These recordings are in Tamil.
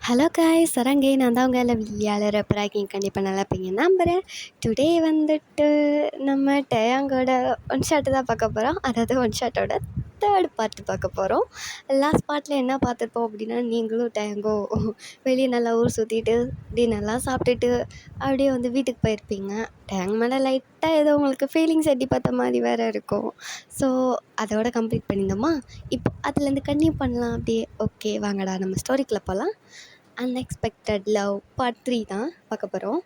ஹலோ காய்ஸ் சரங்கே நான் தான் உங்கள் விளையாடுற பிராக்கிங் கண்டிப்பாக நல்லா இருப்பீங்க நம்புகிறேன். டுடே வந்துட்டு நம்ம டேங்கோட ஒன் ஷாட்டு தான் பார்க்க போகிறோம். அதாவது ஒன் ஷாட்டோட தேர்ட் பார்ட்டு பார்க்க போகிறோம். லாஸ்ட் பார்ட்டில் என்ன பார்த்துருப்போம் அப்படின்னா, நீங்களும் டேங்கோ வெளியே நல்லா ஊர் சுற்றிட்டு டின்னர்லாம் சாப்பிட்டுட்டு அப்படியே வந்து வீட்டுக்கு போயிருப்பீங்க. டேங் மேலே லைட்டாக ஏதோ உங்களுக்கு ஃபீலிங்ஸ் எட்டி பார்த்த மாதிரி வேறு இருக்கும். ஸோ அதோட கம்ப்ளீட் பண்ணியிருந்தோமா, இப்போ அதுலேருந்து கன்டினியூ பண்ணலாம் அப்படியே. ஓகே வாங்கடா நம்ம ஸ்டோரிக்குள்ளே போகலாம். அன்எக்ஸ்பெக்டட் லவ் பார்ட் 3 தான் பார்க்க போகிறோம்.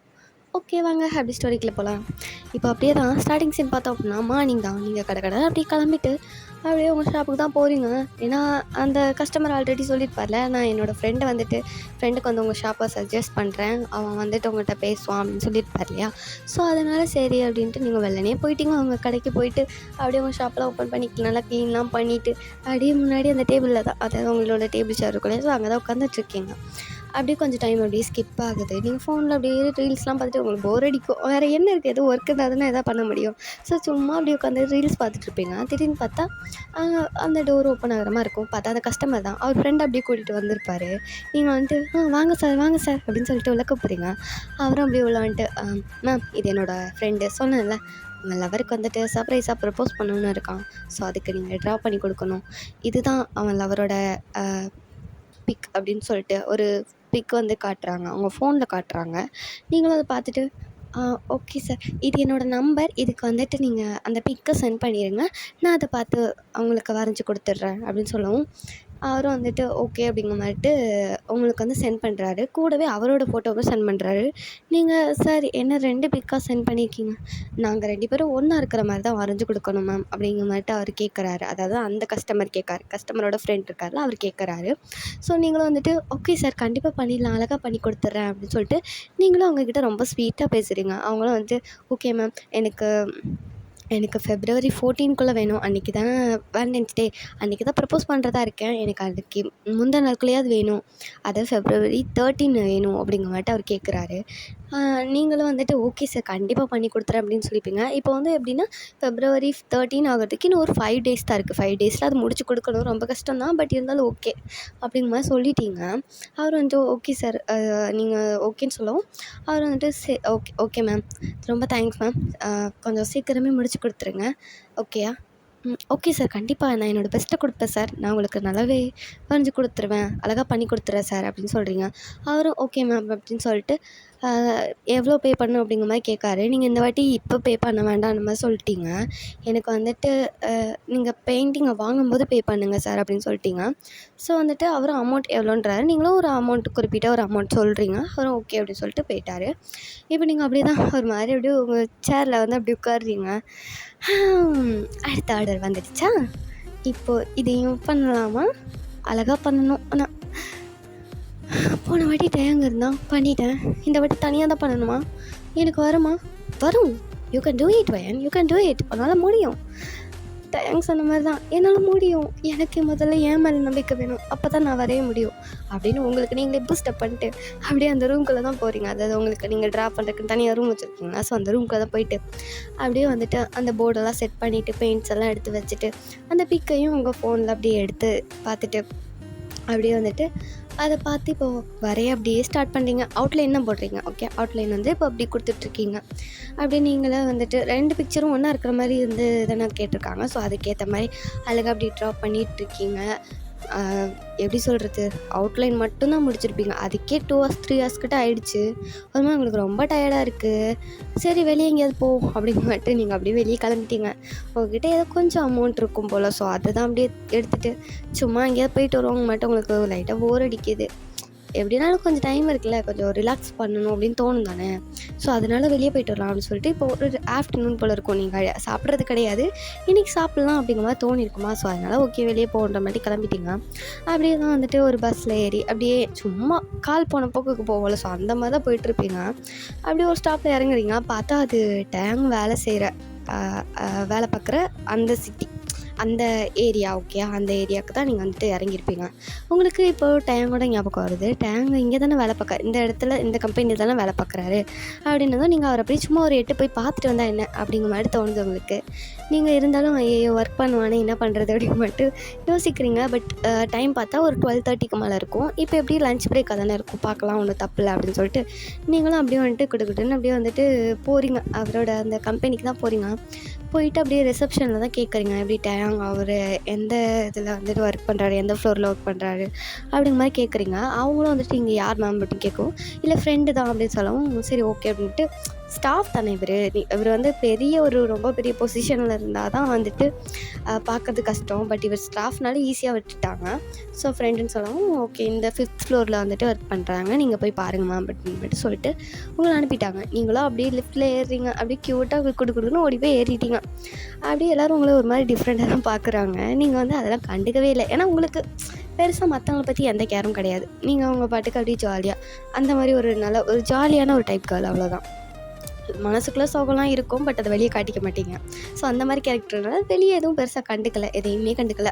ஓகே வாங்க அப்படி ஸ்டோரிக்குள்ளே போகலாம். இப்போ அப்படியே தான் ஸ்டார்டிங் சீன் பார்த்தோம் அப்படின்னா, மார்னிங் தான் நீங்கள் கடை அப்படியே கிளம்பிட்டு அப்படியே உங்கள் ஷாப்புக்கு தான் போகிறீங்க. ஏன்னா அந்த கஸ்டமர் ஆல்ரெடி சொல்லியிருப்பார்ல, நான் என்னோடய ஃப்ரெண்டுக்கு வந்து உங்கள் ஷாப்பை சஜஸ்ட் பண்ணுறேன், அவன் வந்துட்டு உங்கள்கிட்ட பேசுவான் அப்படின்னு சொல்லியிருப்பார் இல்லையா. ஸோ அதனால் சரி அப்படின்ட்டு நீங்கள் வெள்ளனே போயிட்டீங்க. அவங்க கடைக்கு போயிட்டு அப்படியே உங்கள் ஷாப்பெலாம் ஓப்பன் பண்ணி நல்லா க்ளீன்லாம் பண்ணிவிட்டு அப்படியே முன்னாடி அந்த டேபிளில் தான், அதாவது உங்களோட டேபிள் சேர் இருக்கும் இல்லையா, ஸோ அங்கே தான் உட்காந்துட்ருக்கீங்க. அப்படியே கொஞ்சம் டைம் அப்படியே ஸ்கிப் ஆகுது. நீங்கள் ஃபோனில் அப்படியே ரீல்ஸ்லாம் பார்த்துட்டு உங்களுக்கு போர் அடிக்கும். வேறு என்ன இருக்குது, எதுவும் ஒர்க் இருந்தால் எதாவது பண்ண முடியும். ஸோ சும்மா அப்படியே உட்காந்து ரீல்ஸ் பார்த்துட்ருப்பீங்க. திடீர்னு பார்த்தா அந்த டோர் ஓப்பன் ஆகிற மாதிரி இருக்கும். பார்த்தா அந்த கஸ்டமர் தான், அவர் ஃப்ரெண்ட் அப்படியே கூட்டிகிட்டு வந்திருப்பார். நீங்கள் வந்துட்டு வாங்க சார் அப்படின்னு சொல்லிட்டு உள்ள கூப்பிட்றீங்க. அவரும் அப்படியே உள்ள வந்துட்டு, மேம் இது என்னோடய ஃப்ரெண்டு, சொன்னேன்ல உங்கள் லவருக்கு வந்துட்டு சர்ப்ரைஸாக ப்ரப்போஸ் பண்ணணுன்னு இருக்கான். ஸோ அதுக்கு நீங்கள் ட்ரா பண்ணி கொடுக்கணும். இதுதான் அவன் லவரோட பிக் அப்படின்னு சொல்லிட்டு ஒரு பிக் வந்து காட்டுறாங்க, அவங்க ஃபோனில் காட்டுறாங்க. நீங்களும் அதை பார்த்துட்டு ஓகே சார், இது என்னோடய நம்பர், இதுக்கு வந்துட்டு நீங்கள் அந்த பிக்கை சென்ட் பண்ணிடுங்க, நான் அதை பார்த்து அவங்களுக்கு வரைஞ்சி கொடுத்துட்றேன் அப்படின்னு சொல்லவும், அவரும் வந்துட்டு ஓகே அப்படிங்கிற மாதிரிட்டு உங்களுக்கு வந்து சென்ட் பண்ணுறாரு. கூடவே அவரோட ஃபோட்டோவும் சென்ட் பண்ணுறாரு. நீங்கள் சார் என்ன 2 பிக்காக சென்ட் பண்ணியிருக்கீங்க, நாங்கள் 2 பேரும் ஒன்றா இருக்கிற மாதிரி தான் வரைஞ்சி கொடுக்கணும் மேம் அப்படிங்கிற மாதிரிட்டு அவர் கேட்குறாரு. அதாவது அந்த கஸ்டமர் கேட்காரு, கஸ்டமரோட ஃப்ரெண்ட் இருக்கார்ல அவர் கேட்குறாரு. ஸோ நீங்களும் வந்துட்டு ஓகே சார் கண்டிப்பாக பண்ணிடலாம், அழகாக பண்ணி கொடுத்துட்றேன் அப்படின்னு சொல்லிட்டு நீங்களும் அவங்கக்கிட்ட ரொம்ப ஸ்வீட்டாக பேசுகிறீங்க. அவங்களும் வந்துட்டு ஓகே மேம், எனக்கு February 14 வேணும், அன்றைக்கி தானே வேலண்டைன்ஸ் டே, அன்றைக்கி தான் ப்ரப்போஸ் பண்ணுறதா இருக்கேன், எனக்கு அதுக்கு முந்தின நாட்குள்ளேயாவது வேணும், அதாவது February 13 வேணும் அப்படிங்கிற மாட்டு அவர் கேட்குறாரு. நீங்களும் வந்துட்டு ஓகே சார் கண்டிப்பாக பண்ணி கொடுத்துறேன் அப்படின்னு சொல்லிப்பீங்க. இப்போ வந்து எப்படின்னா February 13 ஆகிறதுக்கு இன்னும் ஒரு 5 டேஸ் தான் இருக்குது. 5 டேஸில் அது முடிச்சு கொடுக்கணும், ரொம்ப கஷ்டம் தான், பட் இருந்தாலும் ஓகே அப்படிங்கிற மாதிரி சொல்லிட்டீங்க. அவர் வந்துட்டு ஓகே சார், நீங்கள் ஓகேன்னு சொல்லவும் அவர் வந்துட்டு ஓகே மேம், ரொம்ப தேங்க்ஸ் மேம், கொஞ்சம் சீக்கிரமே முடிச்சு கொடுத்துருங்க, ஓகேயா. ஓகே சார் கண்டிப்பாக நான் என்னோடய பெஸ்ட்டை கொடுப்பேன் சார், நான் உங்களுக்கு நல்லாவே வரைஞ்சி கொடுத்துருவேன், அழகாக பண்ணி கொடுத்துறேன் சார் அப்படின்னு சொல்கிறீங்க. அவரும் ஓகே மேம் அப்படின்னு சொல்லிட்டு எவ்வளோ பே பண்ணணும் அப்படிங்கிற மாதிரி கேட்காரு. நீங்கள் இந்த வாட்டி இப்போ பே பண்ண வேண்டாம் அந்த மாதிரி சொல்லிட்டீங்க. எனக்கு வந்துட்டு நீங்கள் பெயிண்டிங்கை வாங்கும்போது பே பண்ணுங்கள் சார் அப்படின்னு சொல்லிட்டீங்க. ஸோ வந்துட்டு அவரும் அமௌண்ட் எவ்வளோன்றாரு, நீங்களும் ஒரு அமௌண்ட் குறிப்பிட்ட ஒரு அமௌண்ட் சொல்கிறீங்க. அவரும் ஓகே அப்படின்னு சொல்லிட்டு போயிட்டார். இப்போ நீங்கள் அப்படியே தான் ஒரு மாதிரி அப்படியே உங்கள் சேரில் வந்து அப்படி உட்காடுறீங்க. அடுத்த ஆர்டர் வந்துடுச்சா, இப்போது இதையும் பண்ணலாமா, அழகாக பண்ணணும். ஆனால் போன வாட்டி டேங்க இருந்தால் பண்ணிட்டேன், இந்த வாட்டி தனியாக தான் பண்ணணுமா, எனக்கு வருமா, வரும், யூ கேன் டூ இட் வயன், யூ கேன் டூ இட், உன்னால் முடியும். தேங்க்ஸ் சொன்ன மாதிரி தான், என்னால் முடியும், எனக்கு முதல்ல ஏன் மேலே நம்பிக்கை வேணும், அப்போ தான் நான் வரைய முடியும் அப்படின்னு உங்களுக்கு நீங்களே பூஸ்டப் பண்ணிட்டு அப்படியே அந்த ரூம்குள்ளே தான் போகிறீங்க. அதாவது உங்களுக்கு நீங்கள் ட்ரா பண்ணுறதுக்கு தனியாக ரூம் வச்சுருக்கீங்களா, ஸோ அந்த ரூம்குள்ளே தான் போயிட்டு அப்படியே வந்துட்டு அந்த போர்டெல்லாம் செட் பண்ணிவிட்டு பெயிண்ட்ஸ் எல்லாம் எடுத்து வச்சுட்டு அந்த பிக்கையும் உங்கள் ஃபோனில் அப்படியே எடுத்து பார்த்துட்டு அப்படியே வந்துட்டு அதை பார்த்து இப்போது வரைய அப்படியே ஸ்டார்ட் பண்ணுறீங்க. அவுட்லைன் தான் போடுறீங்க. ஓகே அவுட்லைன் வந்து இப்போ அப்படி கொடுத்துட்ருக்கீங்க. அப்படியே நீங்களே வந்துட்டு 2 பிக்சரும் ஒன்றா இருக்கிற மாதிரி இருந்து தானே கேட்டிருக்காங்க. ஸோ அதுக்கேற்ற மாதிரி அழகாக அப்படி ட்ரா பண்ணிகிட்ருக்கீங்க. எப்படி சொல்கிறது, அவுட்லைன் மட்டும்தான் முடிச்சிருப்பீங்க, அதுக்கே 2 hours 3 hours கிட்ட ஆகிடுச்சு. ஒரு மாதிரி உங்களுக்கு ரொம்ப டயர்டாக இருக்குது. சரி வெளியே எங்கேயாவது போ அப்படின்னு மட்டும் நீங்கள் அப்படியே வெளியே கிளம்பிட்டீங்க. உங்கள்கிட்ட ஏதோ கொஞ்சம் அமௌண்ட் இருக்கும் போல், ஸோ அதை தான் அப்படியே எடுத்துகிட்டு சும்மா எங்கேயாவது போயிட்டு வருவாங்க மட்டும் உங்களுக்கு லைட்டாக போர் அடிக்குது. எப்படின்னாலும் கொஞ்சம் டைம் இருக்குல்ல, கொஞ்சம் ரிலாக்ஸ் பண்ணணும் அப்படின்னு தோணும் தானே. ஸோ அதனால் வெளியே போய்ட்டு வரலாம் அப்படின்னு சொல்லிட்டு இப்போ ஒரு ஆஃப்டர்நூன் போல் இருக்கும், நீங்கள் சாப்பிட்றது கிடையாது, இன்றைக்கி சாப்பிட்லாம் அப்படிங்கிற மாதிரி தோணிருக்குமா. ஸோ அதனால் ஓகே வெளியே போகிற மாதிரி கிளம்பிட்டீங்க. அப்படியே தான் வந்துட்டு ஒரு பஸ்ஸில் ஏறி அப்படியே சும்மா கால் போன போக்குக்கு போகல, ஸோ அந்த மாதிரி தான் போயிட்டுருப்பீங்க. அப்படியே ஒரு ஸ்டாப்பில் இறங்குறீங்க, பார்த்தா அது டேங் வேலை பார்க்குற அந்த சிட்டி, அந்த ஏரியா ஓகே, அந்த ஏரியாவுக்கு தான் நீங்கள் வந்துட்டு இறங்கியிருப்பீங்க. உங்களுக்கு இப்போது டேங் கூட ஞாபகம் வருது. டேங் இங்கே தானே வேலை பார்க்க, இந்த இடத்துல இந்த கம்பெனியில் தானே வேலை பார்க்குறாரு அப்படின்னதும் நீங்கள் அவரை அப்படியே சும்மா ஒரு எட்டு போய் பார்த்துட்டு வந்தால் என்ன அப்படிங்கிற மாதிரி தோணுது உங்களுக்கு. நீங்கள் இருந்தாலும் ஐயோ ஒர்க் பண்ணுவானே என்ன பண்ணுறது அப்படின்னு மட்டும் யோசிக்கிறீங்க. பட் டைம் பார்த்தா ஒரு 12:30க்கு மேலே இருக்கும். இப்போ எப்படி லஞ்ச் பிரேக்காக தானே இருக்கும், பார்க்கலாம் ஒன்றும் தப்பு இல்லை அப்படின்னு சொல்லிட்டு நீங்களும் அப்படியே வந்துட்டு குடுக்குட்டுன்னு அப்படியே வந்துட்டு போகிறீங்க. அவரோட அந்த கம்பெனிக்கு தான் போகிறீங்க. போயிட்டு அப்படியே ரிசப்ஷனில் தான் கேட்குறீங்க எப்படி டேங் அவர் எந்த இதில் வந்துட்டு ஒர்க் பண்ணுறாரு, எந்த ஃப்ளோரில் ஒர்க் பண்ணுறாரு அப்படிங்கிற மாதிரி கேட்குறீங்க. அவங்களும் வந்துட்டு இங்கே யார் மேம் அப்படின்னு கேட்கும். இல்லை ஃப்ரெண்டு தான் அப்படின்னு சொல்லவும் சரி ஓகே அப்படின்ட்டு ஸ்டாஃப் தானே இவர் வந்து பெரிய ரொம்ப பெரிய பொசிஷனில் இருந்தால் தான் வந்துட்டு பார்க்கறது கஷ்டம். பட் இவர் ஸ்டாஃப்னால ஈஸியாக விட்டுட்டாங்க. ஸோ ஃப்ரெண்டுன்னு சொல்லவும் ஓகே இந்த 5th ஃப்ளோரில் வந்துட்டு ஒர்க் பண்ணுறாங்க, நீங்கள் போய் பாருங்கள் மேம் அப்படின்னு மட்டும் சொல்லிட்டு உங்களை அனுப்பிட்டாங்க. நீங்களும் அப்படியே லிஃப்ட்டில் ஏறுறீங்க. அப்படியே க்யூட்டாக கொடுக்குன்னு ஓடி போய் ஏறிட்டீங்க. அப்படியே எல்லோரும் உங்களை ஒரு மாதிரி டிஃப்ரெண்ட்டாக தான் பார்க்குறாங்க. நீங்கள் வந்து அதெல்லாம் கண்டுக்கவே இல்லை. ஏன்னா உங்களுக்கு பெருசாக மற்றவங்கள பற்றி எந்த கேரும் கிடையாது. நீங்கள் அவங்க பாட்டுக்கு அப்படியே ஜாலியாக அந்த மாதிரி ஒரு ஜாலியான ஒரு டைப் கேர்ள், அவ்வளோதான். மனசுக்குள்ளே சோகம்லாம் இருக்கும், பட் அதை வெளியே காட்டிக்க மாட்டீங்க. ஸோ அந்த மாதிரி கேரக்டர்னால வெளியே எதுவும் பெருசாக கண்டுக்கலை, எதையுமே கண்டுக்கலை.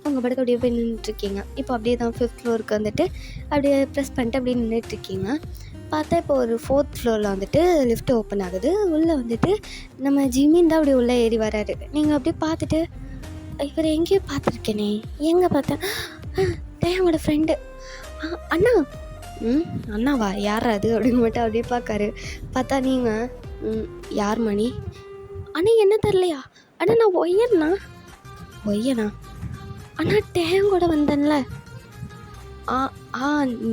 அவங்க பாட்டுக்கு அப்படியே போய் நின்றுட்டுருக்கீங்க. இப்போ அப்படியே தான் 5th ஃப்ளோருக்கு வந்துட்டு அப்படியே ப்ரெஸ் பண்ணிட்டு அப்படியே நின்றுட்டுருக்கீங்க. பார்த்தா இப்போ ஒரு 4th ஃப்ளோரில் வந்துட்டு லிஃப்ட் ஓப்பன் ஆகுது. உள்ளே வந்துட்டு நம்ம ஜிமின் தான் அப்படியே உள்ளே ஏறி வராரு. நீங்கள் அப்படியே பார்த்துட்டு இவர் எங்கேயோ பார்த்துருக்கேனே, எங்கே பார்த்தேன், டேங்கோட ஃப்ரெண்டு அண்ணா. அண்ணாவா, யார் அது அப்படின்னு மட்டும் அப்படியே பார்க்காரு. பார்த்தா நீங்கள் யார் மணி அண்ணா, என்ன தரலையா அண்ணா, நான் ஒய்யனா அண்ணா, டேங்கோட வந்தேன்ல.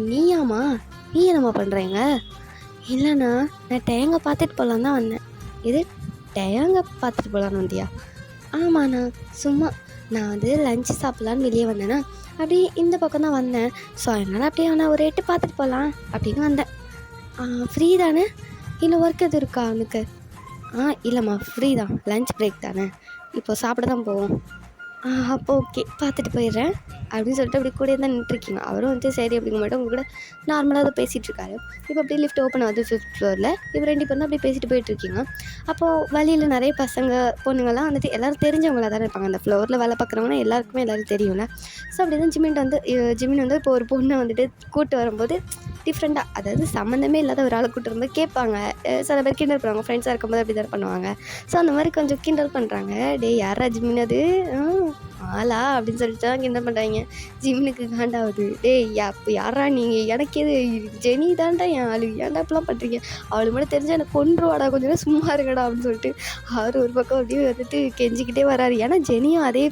நீயாம்மா, நீ என்னம்மா பண்ணுறீங்க? இல்லைண்ணா, நான் டேங்கை பார்த்துட்டு போகலான்னு தான் வந்தேன். இது டேங்கை பார்த்துட்டு போகலான்னு வந்தியா? ஆமாண்ணா, சும்மா நான் வந்து லஞ்சு சாப்பிட்லான்னு வெளியே வந்தேன்னா அப்படியே இந்த பக்கம் தான் வந்தேன். ஸோ அதனால் அப்படியே நான் ஒரு எட்டு பார்த்துட்டு போகலாம் அப்படின்னு வந்தேன். ஃப்ரீ தானே, இல்லை ஒர்க் எதுவும் இருக்கா அவனுக்கு? இல்லைம்மா ஃப்ரீ தான், லஞ்ச் பிரேக் தானே, இப்போ சாப்பிட தான் போவோம். அப்போ ஓகே பார்த்துட்டு போயிடுறேன் அப்படின்னு சொல்லிட்டு அப்படி கூட தான் நின்றுருக்கீங்க. அவரும் வந்து சரி அப்படிங்க மட்டும் உங்க கூட நார்மலாக அதை பேசிகிட்ருக்காரு. இப்போ அப்படியே லிஃப்ட் ஓப்பன் ஆகுது 5th ஃப்ளோரில். இப்போ 2 பேரும் தான் அப்படியே பேசிட்டு போயிட்டுருக்கீங்க. அப்போது வழியில் நிறைய பசங்க பொண்ணுங்கள்லாம் வந்துட்டு எல்லோரும் தெரிஞ்சவங்களாக தானே இருப்பாங்க. அந்த ஃப்ளோரில் வேலை பார்க்குறவங்கன்னா எல்லாருக்குமே எல்லோரும் தெரியும்ல. ஸோ அப்படி தான் ஜிமின் வந்து இப்போ ஒரு பொண்ணை வந்துட்டு கூப்பிட்டு வரும்போது டிஃப்ரெண்ட்டாக, அதாவது சம்மந்தமே இல்லாத ஒரு ஆளை கூப்பிட்டு வரும்போது கேட்பாங்க. சில பேர் கிண்டல் பண்ணுவாங்க, ஃப்ரெண்ட்ஸாக இருக்கும்போது அப்படி தான் பண்ணுவாங்க. ஸோ அந்த மாதிரி கொஞ்சம் கிண்டல் பண்ணுறாங்க. யாரா ஜிமின் அது ஆளா அப்படின்னு சொல்லிட்டு தான் கிண்டல் பண்ணுறாங்க. ஜிமினுக்கு காண்டாகுது. அப்போ யாரா நீங்கள், எனக்கு எது ஜெனி தான்டா என் ஆளு, ஏன்டா இப்பெல்லாம் பண்ணுறீங்க, அவளுக்கு மட்டும் தெரிஞ்சால் எனக்கு கொன்றுவாடா, கொஞ்சம் நேரம் சும்மா இருக்கடா அப்படின்னு சொல்லிட்டு அவர் ஒரு பக்கம் அப்படியே வந்துட்டு கெஞ்சிக்கிட்டே வராரு. ஏன்னா ஜெனியும் அதே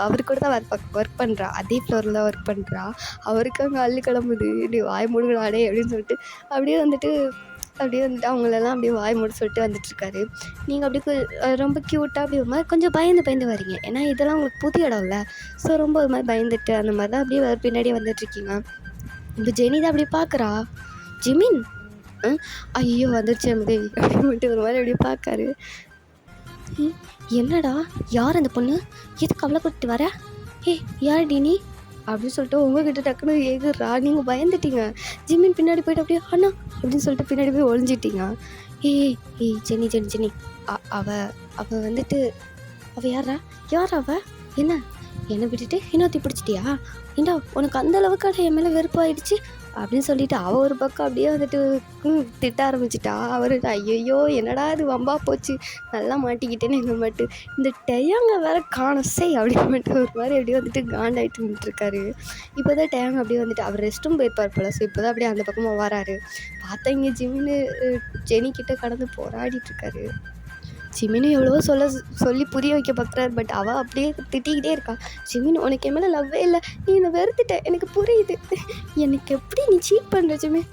அவர் கூட தான் ஒர்க் பண்ணுறா, அதே ஃப்ளோரில் தான் ஒர்க் பண்ணுறா. அவருக்கு அங்கே அள்ளு கிளம்புது, இப்படி வாய் மூடுகளாடே அப்படின்னு சொல்லிட்டு அப்படியே வந்துட்டு அவங்களெல்லாம் அப்படியே வாய் மூட சொல்லிட்டு வந்துட்டுருக்காரு. நீங்கள் அப்படியே ரொம்ப க்யூட்டாக அப்படி ஒரு மாதிரி கொஞ்சம் பயந்து வரீங்க. ஏன்னா இதெல்லாம் உங்களுக்கு புது இடம் இல்லை. ஸோ ரொம்ப ஒரு மாதிரி பயந்துட்டு அந்த மாதிரி தான் அப்படியே பின்னாடியே வந்துட்டுருக்கீங்க. இப்போ ஜெனி தான் அப்படியே பார்க்குறா. ஜிமின் ஐயோ வந்துருச்சு முதவி அப்படின்னு மட்டும் ஒரு மாதிரி அப்படியே பார்க்காரு. என்னடா யார் அந்த பொண்ணு, எதுக்கு அவளை கூட்டிட்டு வர, யார் டினி அப்படின்னு சொல்லிட்டு உங்ககிட்ட டக்குனு ஏகுறா. நீங்கள் பயந்துட்டீங்க. ஜிமின் பின்னாடி போய்ட்டு அப்படியே அண்ணா அப்படின்னு சொல்லிட்டு பின்னாடி போய் ஒழிஞ்சிட்டீங்க. ஜெனி அவ வந்துட்டு யார் அவ, என்னை விட்டுட்டு இன்னொருத்தி பிடிச்சிட்டியா, ஏண்டா உனக்கு அந்த அளவுக்கு என் மேலே வெறுப்பாயிடுச்சு அப்படின்னு சொல்லிட்டு அவள் ஒரு பக்கம் அப்படியே வந்துட்டு திட்ட ஆரம்பிச்சிட்டா. அவர் ஐயோ என்னடா இது வம்பா போச்சு, நல்லா மாட்டிக்கிட்டேன்னு எங்கள் மட்டும் இந்த டேங்க வேற காணசே அப்படின்னு மட்டும் ஒரு மாதிரி அப்படியே வந்துட்டு காண்டாயிட்டு நின்றுருக்காரு. இப்போ தான் டேங்க அப்படியே வந்துட்டு அவர் ரெஸ்ட்டும் போயிருப்பார் போல. ஸோ இப்போ தான் அப்படியே அந்த பக்கமாக வராரு. பார்த்தா இங்கே ஜெனிக்கிட்ட கடந்து போராடிட்டுருக்காரு. ஜிமினு எவ்வளவோ சொல்லி புரிய வைக்க பார்க்குறாரு. பட் அவள் அப்படியே திட்டிக்கிட்டே இருக்கா. ஜிமின் உனக்கு என் மேலே லவ்வே இல்லை, நீ என்னை வெறுத்துட்ட, எனக்கு புரியுது, எனக்கு எப்படி நீ சீட் பண்ணுற ஜிமின்,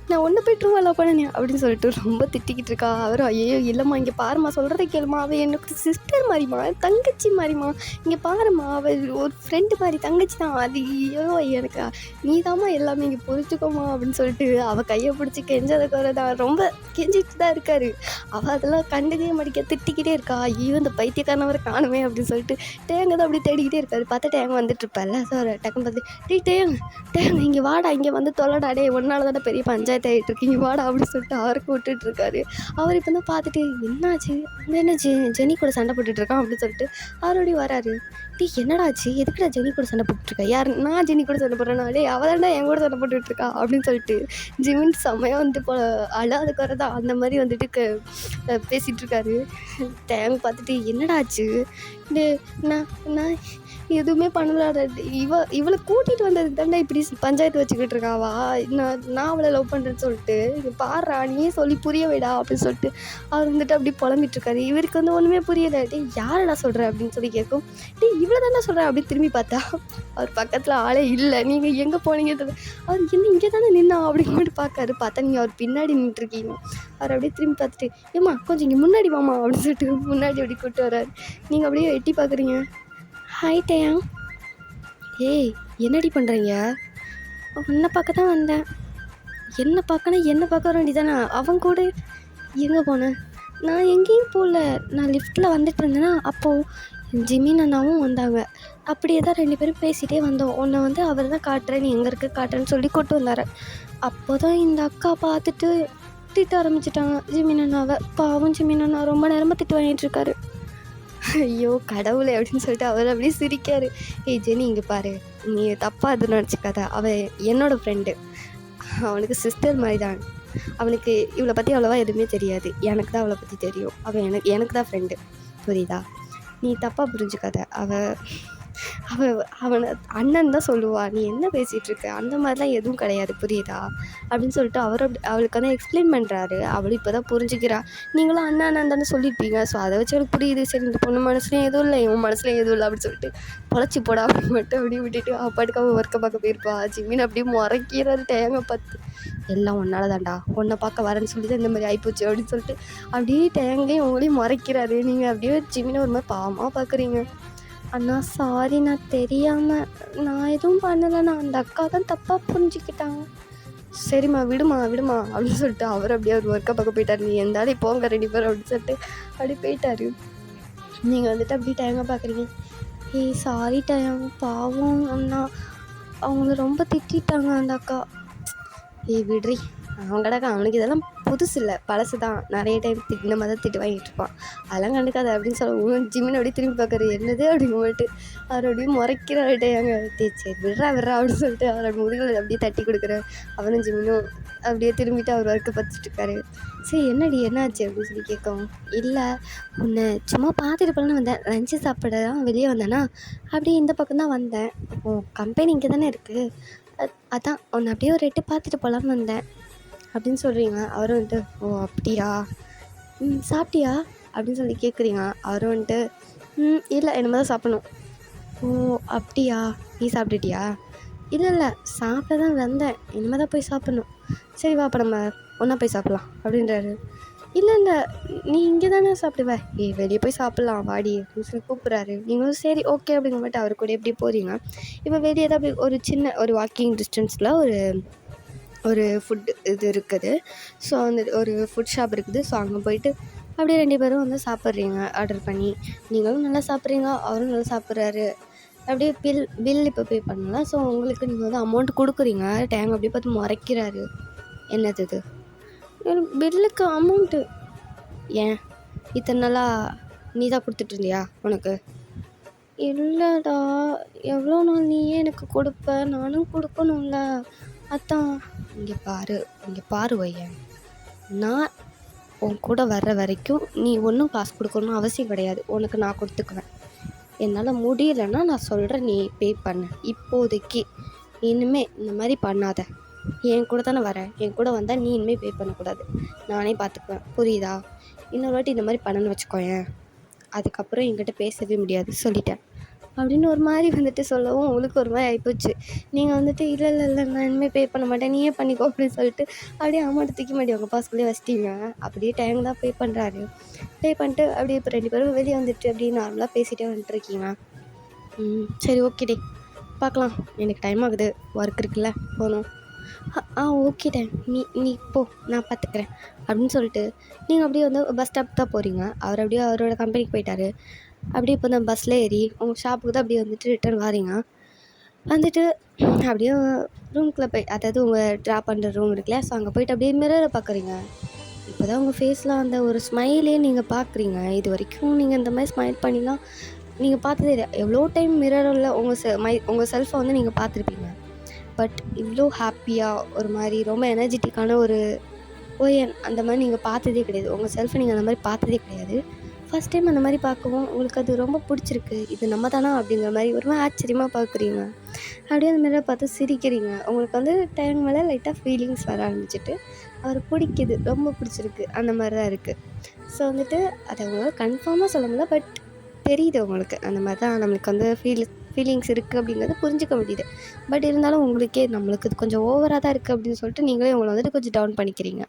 நான் ஒன்று போய் ட்ரூவாக லவ் பண்ணேன் அப்படின்னு சொல்லிட்டு ரொம்ப திட்டிக்கிட்டு இருக்கா. அவரும் ஐயோ இல்லைம்மா இங்கே பாருமா, சொல்கிறத கேளுமா, அவள் எனக்கு சிஸ்டர் மாதிரிம்மா, தங்கச்சி மாதிரிம்மா, இங்கே பாருமா அவள் ஒரு ஃப்ரெண்டு மாதிரி, தங்கச்சி தான், அது ஐயோ எனக்கு நீ தாம்மா எல்லாமே இங்கே புரிஞ்சுக்கோமா அப்படின்னு சொல்லிட்டு அவள் கையை பிடிச்சி கெஞ்சதை குறைதான் ரொம்ப கெஞ்சிட்டு தான் இருக்காரு. அவள் அதெல்லாம் கண்டதே மாட்டேங்க. நிற்க திட்டிக்கிட்டே இருக்கா. ஐயோ இந்த பைத்தியக்காரனை வர காணுமே அப்படின்னு சொல்லிட்டு டேங்க தான் அப்படி தேடிக்கிட்டே இருக்காரு. பார்த்தா டேங்க வந்துட்டுருப்பார்ல. ஸோ டக்குன்னு பார்த்து டேங்க இங்கே வாடா, இங்கே வந்து தொலைடா, டே ஒன்னால தானே பெரிய பஞ்சாயத்து ஆகிட்டு இருக்கு, இங்கே வாடா அப்படின்னு சொல்லிட்டு அவருக்கு விட்டுட்ருக்காரு. அவர் இப்போ தான் பார்த்துட்டு என்னாச்சு அங்கே என்ன ஜெனி கூட சண்டை போட்டுட்ருக்கான் அப்படின்னு சொல்லிட்டு அவரோடய வராரு. என்னடா ஆச்சு, எதுக்குடா ஜெனி கூட சண்டை போட்டுட்ருக்கா? யார்? நான் ஜெனி கூட சண்டை போடுறேன்னா? டே அவள் தான்டா என் கூட சண்டை போட்டுட்ருக்கா அப்படின்னு சொல்லிட்டு ஜிமின் செம்மையாக வந்து இப்போ அழாத குறைதா அந்த மாதிரி வந்துட்டு பேசிகிட்டு இருக்காரு. டேங் பார்த்துட்டு என்னடா ஆச்சு? டே நான் நான் எதுவுமே பண்ணலாடா. இவளை கூட்டிகிட்டு வந்ததுக்கு தாண்டா இப்படி பஞ்சாயத்து வச்சுக்கிட்டு இருக்காவா? நான் அவளை லவ் பண்ணுறேன்னு சொல்லிட்டு இங்கே பாடுறா, நீயே சொல்லி புரிய வைடா அப்படின்னு சொல்லிட்டு அவர் வந்துட்டு அப்படி புலம்பிட்டுருக்காரு. இவருக்கு வந்து ஒன்றுமே புரியலை. டே யாரடா சொல்கிற அப்படின்னு சொல்லி கேட்கும். டே இவ்வளோ தானே சொல்கிறேன் அப்படின்னு திரும்பி பார்த்தா அவர் பக்கத்தில் ஆளே இல்லை. நீங்கள் எங்கே போனீங்க? அவர் என்ன இங்கே தானே நின்னா அப்படின்னு மட்டும் பார்க்காரு. பார்த்தா நீங்கள் அவர் பின்னாடி நின்றுருக்கீங்க. அவர் அப்படியே திரும்பி பார்த்துட்டு ஏம்மா கொஞ்சம் இங்கே முன்னாடி வாமா அப்படின்னு சொல்லிட்டு முன்னாடி அப்படி கூப்பிட்டு வர்றாரு. நீங்கள் அப்படியே எட்டி பார்க்குறீங்க. ஹாய் டேயா. ஏய் என்னடி பண்ணுறீங்க? உன்னை பார்க்க தான் வந்தேன். என்ன பார்க்க வர வேண்டியதானே? அவன் கூட எங்கே போனேன்? நான் எங்கேயும் போகல. நான் லிஃப்ட்டில் வந்துட்டு இருந்தேன்னா அப்போது ஜிமின் அண்ணாவும் வந்தாங்க. அப்படியே தான் 2 பேரும் பேசிகிட்டே வந்தோம். உன்னை வந்து அவர் தான் காட்டுறேன், நீ எங்கே இருக்க காட்டுறேன்னு சொல்லி கூப்பிட்டு வந்தார். அப்போ தான் இந்த அக்கா பார்த்துட்டு திட்ட ஆரம்பிச்சிட்டாங்க ஜிமின் அண்ணாவை. பாவம் ஜிமின் அண்ணா ரொம்ப நேரமாக திட்டு வாங்கிட்டுருக்காரு. ஐயோ கடவுளே அப்படின்னு சொல்லிட்டு அவர் அப்படியே சிரிக்காரு. ஏய் ஜெனி இங்கே பாரு, நீ தப்பாக எதுவும் நினச்சிக்காத. அவள் என்னோடய ஃப்ரெண்டு, அவனுக்கு சிஸ்டர் மாதிரி தான். அவனுக்கு இவளை பற்றி அவ்வளோவா எதுவுமே தெரியாது. எனக்கு தான் அவளை பற்றி தெரியும். அவள் எனக்கு தான் ஃப்ரெண்டு, புரியுதா? நீ தப்பாக புரிஞ்சுக்காத. அவனை அண்ணன் தான் சொல்லுவா. நீ என்ன பேசிகிட்ருக்க? அந்த மாதிரிலாம் எதுவும் கிடையாது, புரியுதா அப்படின்னு சொல்லிட்டு அவர் அவளுக்கு வந்து எக்ஸ்பிளைன் பண்ணுறாரு. அவளும் இப்போ தான் புரிஞ்சுக்கிறா. நீங்களும் அண்ணன் தானே சொல்லியிருப்பீங்க. ஸோ அதை வச்சு அவளுக்கு புரியுது. சரி இந்த பொண்ணு மனசுலையும் எதுவும் இல்லை, இவன் மனசுலையும் எதுவும் இல்லை அப்படின்னு சொல்லிட்டு பொழைச்சி போடா அப்படின்னு மட்டும் அப்படியே விட்டுட்டு அப்பாட்டுக்கு அவள் ஒர்க்கை பார்க்க போயிருப்பா. ஜிமின் அப்படியே முறைக்கிறாரு டேங்க பார்த்து. எல்லாம் ஒன்னால தான்டா, உன்னை பார்க்க வரேன்னு சொல்லி தான் இந்த மாதிரி ஆகிப்போச்சு அப்படின்னு சொல்லிட்டு அப்படியே டேங்கையும் உங்களையும் முறைக்கிறாரு. நீங்கள் அப்படியே ஜிமினை ஒரு மாதிரி பாவமாக பார்க்குறீங்க. அண்ணா சாரி, நான் தெரியாமல், நான் எதுவும் பண்ணலை, நான் அந்த அக்கா தான் தப்பாக புரிஞ்சுக்கிட்டாங்க. சரிம்மா விடுமா அப்படின்னு சொல்லிட்டு அவர் அப்படியே ஒரு ஒர்க்கை பார்க்க போயிட்டார். நீ எந்தாலும் போங்க 2 பேரும் அப்படின்னு சொல்லிட்டு அப்படி போயிட்டார். நீங்கள் வந்துட்டு அப்படியே டைமாக பார்க்குறீங்க. ஏய் சாரி டைம், பாவம் அண்ணா, அவங்கள ரொம்ப திட்டாங்க அந்த அக்கா. ஏய் விட்ரி, அவனுக்கு இதெல்லாம் புதுசு இல்லை, பழசு தான். நிறைய டைம் இந்த மாதிரி தான் திட்டு வாங்கிட்டு இருப்பான். அதெல்லாம் கண்டுக்காத அப்படின்னு சொல்ல ஜிமின் அப்படியே திரும்பி பார்க்குறாரு. என்னது அப்படின்னு போட்டு அவர் அப்படியே முறைக்கிறாரு. அங்கே சரி விட்றா அப்படின்னு சொல்லிட்டு அவரோட முதுகில் அப்படியே தட்டி கொடுக்குறாரு. அவனும் ஜிமினும் அப்படியே திரும்பிட்டு அவர் ஒர்க்கை பார்த்துட்டு இருக்காரு. சரி என்னடி என்னாச்சு அப்படின்னு சொல்லி கேட்கவும், இல்லை உன்னை சும்மா பார்த்துட்டு போகலான்னு வந்தேன், லஞ்சு சாப்பிட தான் வெளியே வந்தேன்னா அப்படியே இந்த பக்கம் தான் வந்தேன். கம்பெனி இங்கே தானே இருக்குது, அதான் உன்னை அப்படியே ஒரு எட்டு பார்த்துட்டு போகலான்னு வந்தேன் அப்படின்னு சொல்கிறீங்க. அவரும் வந்துட்டு ஓ அப்படியா, சாப்பிட்டியா அப்படின்னு சொல்லி கேட்குறீங்க. அவரும் வந்துட்டு இல்லை இனிமேல் தான் சாப்பிடணும். ஓ அப்படியா, நீ சாப்பிட்டுட்டியா? இல்லை சாப்பிட தான் வந்தேன், இனிமேல் தான் போய் சாப்பிட்ணும். சரி வா அப்போ நம்ம ஒன்றா போய் சாப்பிட்லாம் அப்படின்றாரு. இல்லை நீ இங்கே தானே சாப்பிடுவ, வெளியே போய் சாப்பிட்லாம் வாடி அப்படின்னு சொல்லி கூப்பிட்றாரு. நீங்களும் சரி ஓகே அப்படிங்கிற மட்டும் அவர் கூட எப்படி போகிறீங்க. இப்போ வெளியே தான் அப்படி ஒரு சின்ன ஒரு வாக்கிங் டிஸ்டன்ஸில் ஒரு ஃபுட் இது இருக்குது. ஸோ அந்த ஒரு ஃபுட் ஷாப் இருக்குது. ஸோ அங்கே போயிட்டு அப்படியே 2 பேரும் வந்து சாப்பிட்றீங்க ஆர்டர் பண்ணி. நீங்களும் நல்லா சாப்பிட்றீங்க, அவரும் நல்லா சாப்பிட்றாரு. அப்படியே பில் இப்போ பே பண்ணலாம். ஸோ உங்களுக்கு நீங்கள் வந்து அமௌண்ட் கொடுக்குறீங்க. டேங் அப்படியே பார்த்து முறைக்கிறாரு. என்னது இது பில்லுக்கு அமௌண்ட்டு? ஏன் இத்தனை நாளாக நீ தான் கொடுத்துட்டு இருந்தியா உனக்கு? இல்லைடா, எவ்வளோ நாள் நீயே எனக்கு கொடுப்ப, நானும் கொடுக்கணும்ல, அதான். இங்கே பாரு வையன், நான் உன் கூட வர்ற வரைக்கும் நீ ஒன்றும் காசு கொடுக்கணும்னு அவசியம் கிடையாது. உனக்கு நான் கொடுத்துக்குவேன். என்னால் முடியலைன்னா நான் சொல்கிறேன், நீ பே பண்ணு. இப்போதைக்கு இனிமேல் இந்த மாதிரி பண்ணாத. என் கூட தானே வரேன், என் கூட வந்தால் நீ இனிமேல் பே பண்ணக்கூடாது, நானே பார்த்துக்குவேன், புரியுதா? இன்னொரு வாட்டி இந்த மாதிரி பண்ணணும்னு வச்சுக்கோயேன், அதுக்கப்புறம் என்கிட்ட பேசவே முடியாது, சொல்லிட்டேன் அப்படின்னு ஒரு மாதிரி வந்துட்டு சொல்லவும் உங்களுக்கு ஒரு மாதிரி ஆகிப்போச்சு. நீங்கள் வந்துட்டு இல்லை நான் இனிமேல் பே பண்ண மாட்டேன், நீயே பண்ணிக்கோ அப்படின்னு சொல்லிட்டு அப்படியே அமௌண்ட் தூக்கி மாட்டி உங்கள் பாஸ்குள்ளேயே வச்சிட்டீங்க. அப்படியே டைம் தான் பே பண்ணுறாரு. பே பண்ணிட்டு அப்படியே இப்போ 2 பேரும் வெளியே வந்துட்டு அப்படியே நார்மலாக பேசிகிட்டே வந்துட்டுருக்கீங்க. சரி ஓகே டே பார்க்கலாம், எனக்கு டைம் ஆகுது, ஒர்க் இருக்குல்ல போகணும். ஓகே டன், நீ நீ போ, நான் பார்த்துக்கிறேன் அப்படின்னு சொல்லிட்டு நீங்கள் அப்படியே வந்து பஸ் ஸ்டாப் தான் போகிறீங்க. அவர் அப்படியே அவரோட கம்பெனிக்கு போயிட்டாரு. அப்படியே இப்போ தான் பஸ்ஸில் ஏறி உங்கள் ஷாப்புக்கு தான் அப்படியே வந்துட்டு ரிட்டர்ன் வாரீங்க. வந்துட்டு அப்படியே ரூம்குள்ளே போய், அதாவது உங்கள் ட்ராப் பண்ணுற ரூம் இருக்குல்லையா, ஸோ அங்கே போயிட்டு அப்படியே மிரரை பார்க்குறீங்க. இப்போ தான் உங்கள் ஃபேஸில் அந்த ஒரு ஸ்மைலே நீங்கள் பார்க்குறீங்க. இது வரைக்கும் நீங்கள் இந்த மாதிரி ஸ்மைல் பண்ணிலாம் நீங்கள் பார்த்ததே இல்லை. எவ்வளோ டைம் மிரரில் உங்கள் செல்ஃபை வந்து நீங்கள் பார்த்துருப்பீங்க. பட் இவ்வளோ ஹாப்பியாக ஒரு மாதிரி ரொம்ப எனர்ஜெட்டிக்கான ஒரு ஓஎன் அந்த மாதிரி நீங்கள் பார்த்ததே கிடையாது. உங்கள் செல்ஃபை நீங்கள் அந்த மாதிரி பார்த்ததே கிடையாது. ஃபஸ்ட் டைம் அந்த மாதிரி பார்க்கவும் உங்களுக்கு அது ரொம்ப பிடிச்சிருக்கு. இது நம்ம தானா அப்படிங்கிற மாதிரி ஒரு மாதிரி ஆச்சரியமாக பார்க்குறீங்க. அப்படியே அந்த மிரரை பார்த்து சிரிக்கிறீங்க. உங்களுக்கு வந்து டைம் மேலே லைட்டாக ஃபீலிங்ஸ் வர ஆரம்பிச்சிட்டு அவர் பிடிக்குது, ரொம்ப பிடிச்சிருக்கு, அந்த மாதிரி தான் இருக்குது. ஸோ வந்துட்டு அதை உங்களால் கன்ஃபார்மாக சொல்ல முடியல, பட் தெரியுது உங்களுக்கு அந்த மாதிரி தான் நம்மளுக்கு வந்து ஃபீலிங்ஸ் இருக்குது அப்படிங்கிறது புரிஞ்சிக்க முடியுது. பட் இருந்தாலும் உங்களுக்கே நம்மளுக்கு இது கொஞ்சம் ஓவராக தான் இருக்குது அப்படின்னு சொல்லிட்டு நீங்களே உங்களை வந்துட்டு கொஞ்சம் டவுன் பண்ணிக்கிறீங்க.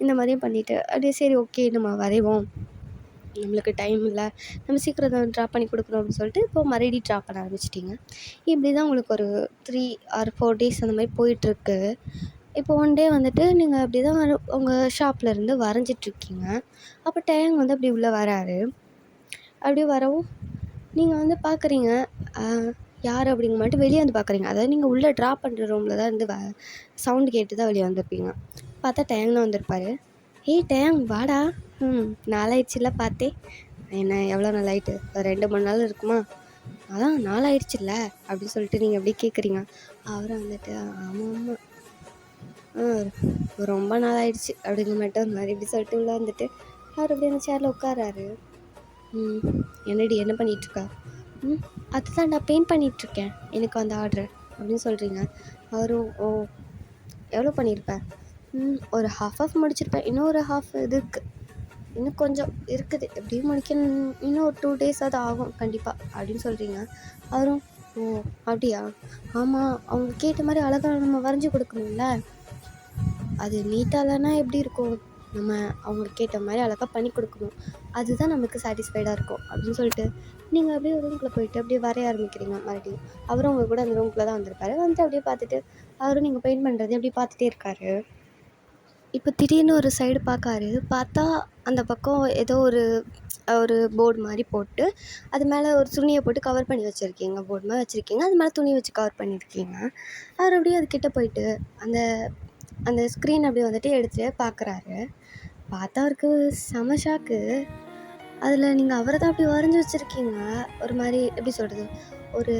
இந்த மாதிரியும் பண்ணிவிட்டு அப்படியே சரி ஓகே நம்ம வரைவோம், நம்மளுக்கு டைம் இல்லை, நம்ம சீக்கிரம் ட்ராப் பண்ணி கொடுக்கணும் அப்படின்னு சொல்லிட்டு இப்போ மறுபடியும் ட்ராப் பண்ண ஆரம்பிச்சிட்டிங்க. இப்படி தான் உங்களுக்கு ஒரு 3 or 4 days அந்த மாதிரி போயிட்டுருக்கு. இப்போ ஒன் டே வந்துட்டு நீங்கள் அப்படி தான் உங்கள் ஷாப்லேருந்து வரைஞ்சிட்ருக்கீங்க. அப்போ டேங் வந்து அப்படி உள்ளே வராரு. அப்படியே வரவும் நீங்கள் வந்து பார்க்குறீங்க, யார் அப்படிங்க மட்டும் வெளியே வந்து பார்க்குறீங்க. அதாவது நீங்கள் உள்ளே ட்ராப் பண்ணுற ரூமில் தான் இருந்து சவுண்டு கேட்டு தான் வெளியே வந்திருப்பீங்க. பார்த்தா டேங் தான் வந்திருப்பார். ஏய் டேங் வாடா, நாளாயிடுச்சுல பார்த்தே, என்ன எவ்வளோ நாள் ஆகிட்டு, ஒரு 2-3 நாள் இருக்குமா, அதான் நாளாயிடுச்சுல்ல அப்படின்னு சொல்லிட்டு நீங்கள் அப்படியே கேட்குறீங்க. அவரை வந்துட்டு ஆமாம் ரொம்ப நாள் ஆயிடுச்சு அப்படிங்கிற மட்டும் ஒரு மாதிரி இப்படி சொல்லிட்டு உள்ள வந்துட்டு அவர் அப்படியே அந்த சேரில் உட்காராரு. என்னடி என்ன பண்ணிகிட்ருக்கா? அதுதான் நான் பெயிண்ட் பண்ணிகிட்ருக்கேன், எனக்கு அந்த ஆர்டர் அப்படின்னு சொல்கிறீங்க. அவரும் ஓ எவ்வளோ பண்ணியிருப்பேன்? ஒரு ஹாஃப் முடிச்சிருப்பேன், இன்னும் ஒரு ஹாஃப் இது இருக்குது, இன்னும் கொஞ்சம் இருக்குது, எப்படியும் முடிக்க இன்னும் ஒரு 2 days அது ஆகும் கண்டிப்பாக அப்படின்னு சொல்கிறீங்க. அவரும் ஓ அப்படியா, ஆமாம் அவங்க கேட்ட மாதிரி அழகாக நம்ம வரைஞ்சி கொடுக்கணும்ல, அது நீட்டாக இல்லைன்னா எப்படி இருக்கும், நம்ம அவங்களுக்கு கேட்ட மாதிரி அழகாக பண்ணி கொடுக்கணும், அதுதான் நமக்கு சாட்டிஸ்ஃபைடாக இருக்கும் அப்படின்னு சொல்லிட்டு நீங்கள் அப்படியே ரூம்குள்ளே போயிட்டு அப்படியே வரைய ஆரம்பிக்கிறீங்க. மறுபடியும் அவரும் உங்கள் கூட அந்த ரூம்குள்ளே தான் வந்திருப்பாரு. வந்து அப்படியே பார்த்துட்டு அவரும் நீங்கள் பெயிண்ட் பண்ணுறது அப்படியே பார்த்துட்டே இருக்காரு. இப்போ திடீர்னு ஒரு சைடு பார்க்காரு. பார்த்தா அந்த பக்கம் ஏதோ ஒரு போர்டு மாதிரி போட்டு அது மேலே ஒரு துணியை போட்டு கவர் பண்ணி வச்சுருக்கீங்க, போர்டு மாதிரி வச்சுருக்கீங்க, அது மேலே துணி வச்சு கவர் பண்ணியிருக்கீங்க. அவர் அப்படியே அதுக்கிட்ட போயிட்டு அந்த ஸ்க்ரீன் அப்படியே வந்துட்டு எடுத்துகிட்டு பார்க்குறாரு. பார்த்தா அவருக்கு செம ஷாக்கு. அதில் நீங்கள் அவரை தான் அப்படி வரைஞ்சி வச்சுருக்கீங்க. ஒரு மாதிரி எப்படி சொல்கிறது, ஒரு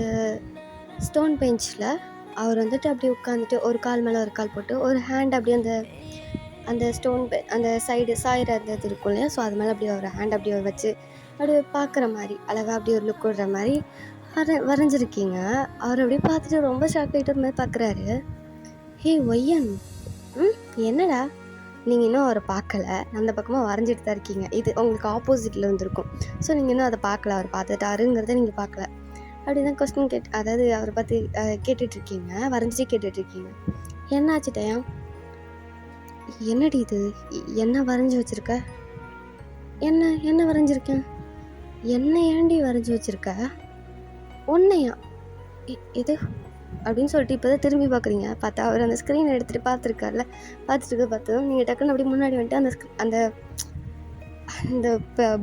ஸ்டோன் பெஞ்சில் அவர் வந்துட்டு அப்படியே உட்காந்துட்டு ஒரு கால் மேலே ஒரு கால் போட்டு ஒரு ஹேண்ட் அப்படியே அந்த ஸ்டோன் அந்த சைடு சாயிற அந்த இது இருக்கும் இல்லையா, ஸோ அது மேலே அப்படியே ஒரு ஹேண்ட் அப்படியே வச்சு அப்படியே பார்க்குற மாதிரி அழகாக அப்படியே ஒரு லுக் விடுற மாதிரி வரைஞ்சிருக்கீங்க. அவர் அப்படியே பார்த்துட்டு ரொம்ப ஷாக் ஆகிட்டு ஒரு மாதிரி பார்க்குறாரு. ஹே ஒய்யன், என்னடா நீங்கள் இன்னும் அவரை பார்க்கல, அந்த பக்கமாக வரைஞ்சிட்டு தான் இருக்கீங்க, இது உங்களுக்கு ஆப்போசிட்டில் வந்துருக்கும், ஸோ நீங்கள் இன்னும் அதை பார்க்கல, அவர் பார்த்துட்டாருங்கிறத நீங்கள் பார்க்கல அப்படி தான் கொஸ்டின் அதாவது அவரை பார்த்து கேட்டுட்ருக்கீங்க, வரைஞ்சிட்டே கேட்டுட்ருக்கீங்க. என்னாச்சு டயம், என்னடி இது, என்ன வரைஞ்சி வச்சுருக்க, என்ன வரைஞ்சிருக்கேன், என்ன ஏண்டி வரைஞ்சி வச்சுருக்க, ஒன்றையா இது அப்படின்னு சொல்லிட்டு இப்போ தான் திரும்பி பார்க்குறீங்க. பார்த்தா அவர் அந்த ஸ்க்ரீனை எடுத்துகிட்டு பார்த்துருக்காருல, பார்த்ததும் நீங்கள் டக்குன்னு அப்படியே முன்னாடி வந்துட்டு அந்த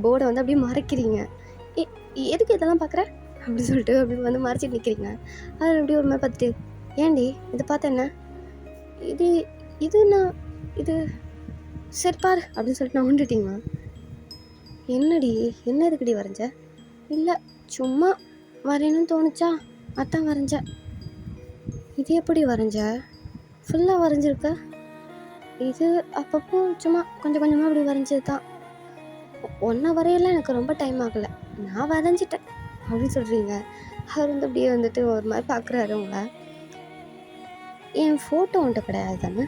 போர்டை வந்து அப்படியே மறைக்கிறீங்க. எதுக்கு இதெல்லாம் பார்க்குற அப்படின்னு சொல்லிட்டு அப்படி வந்து மறைச்சிட்டு நிற்கிறீங்க. அதில் அப்படியே ஒரு மாதிரி பார்த்துட்டு, ஏண்டி இதை பார்த்தா என்ன, இது சரி பாரு அப்படின்னு சொல்லிட்டு நான் வந்துட்டீங்க. என்னடி என்ன எதுக்குடி வரைஞ்ச? இல்லை சும்மா வரையணும்னு தோணுச்சா, அதான் வரைஞ்சேன். இது எப்படி வரைஞ்ச, ஃபுல்லாக வரைஞ்சிருக்க? இது அப்பப்போ சும்மா கொஞ்சம் கொஞ்சமாக அப்படி வரைஞ்சது தான், ஒன்றா வரையெல்லாம் எனக்கு ரொம்ப டைம் ஆகலை, நான் வரைஞ்சிட்டேன் அப்படின்னு சொல்கிறீங்க. அவர் வந்து அப்படியே வந்துட்டு ஒரு மாதிரி பார்க்குறாரு உங்களை. என் ஃபோட்டோ உன்ட்ட கிடையாது தானே?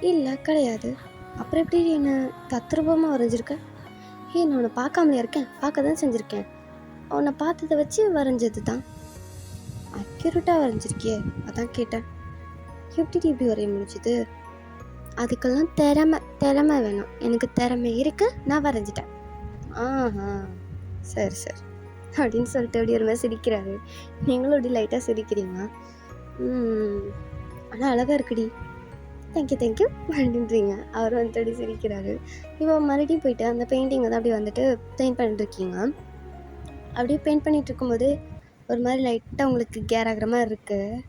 இல்லை கிடையாது. அப்புறம் எப்படி என்னை தத்ரூபமாக வரைஞ்சிருக்க? நான் உன்னை பார்க்காமலே இருக்கேன், பார்க்க தான் செஞ்சுருக்கேன், உன்னை பார்த்ததை வச்சு வரைஞ்சது தான், அக்யூரேட்டாக வரைஞ்சிருக்கியே, அதான் கேட்டேன். எப்படி இப்படி வரைய முடிஞ்சுது? அதுக்கெல்லாம் திறமை வேணும், எனக்கு திறமை இருக்குது, நான் வரைஞ்சிட்டேன். ஆஹா சரி அப்படின்னு சொல்லிட்டு அப்படி ஒரு மாதிரி சிரிக்கிறாரு. நீங்களும் அப்படி லைட்டாக சிரிக்கிறீங்க. ஆனால் அழகாக இருக்குடி தேங்க்யூ அப்படின்றீங்க. அவர் வந்துட்டு அப்படி சிரிக்கிறாரு. இப்போ மறுபடியும் போயிட்டு அந்த பெயிண்டிங்கை தான் அப்படி வந்துட்டு பெயிண்ட் பண்ணிட்டுருக்கீங்க. அப்படியே பெயிண்ட் பண்ணிகிட்டு இருக்கும்போது ஒரு மாதிரி லைட்டாக உங்களுக்கு கேர் ஆகிற மாதிரி இருக்குது.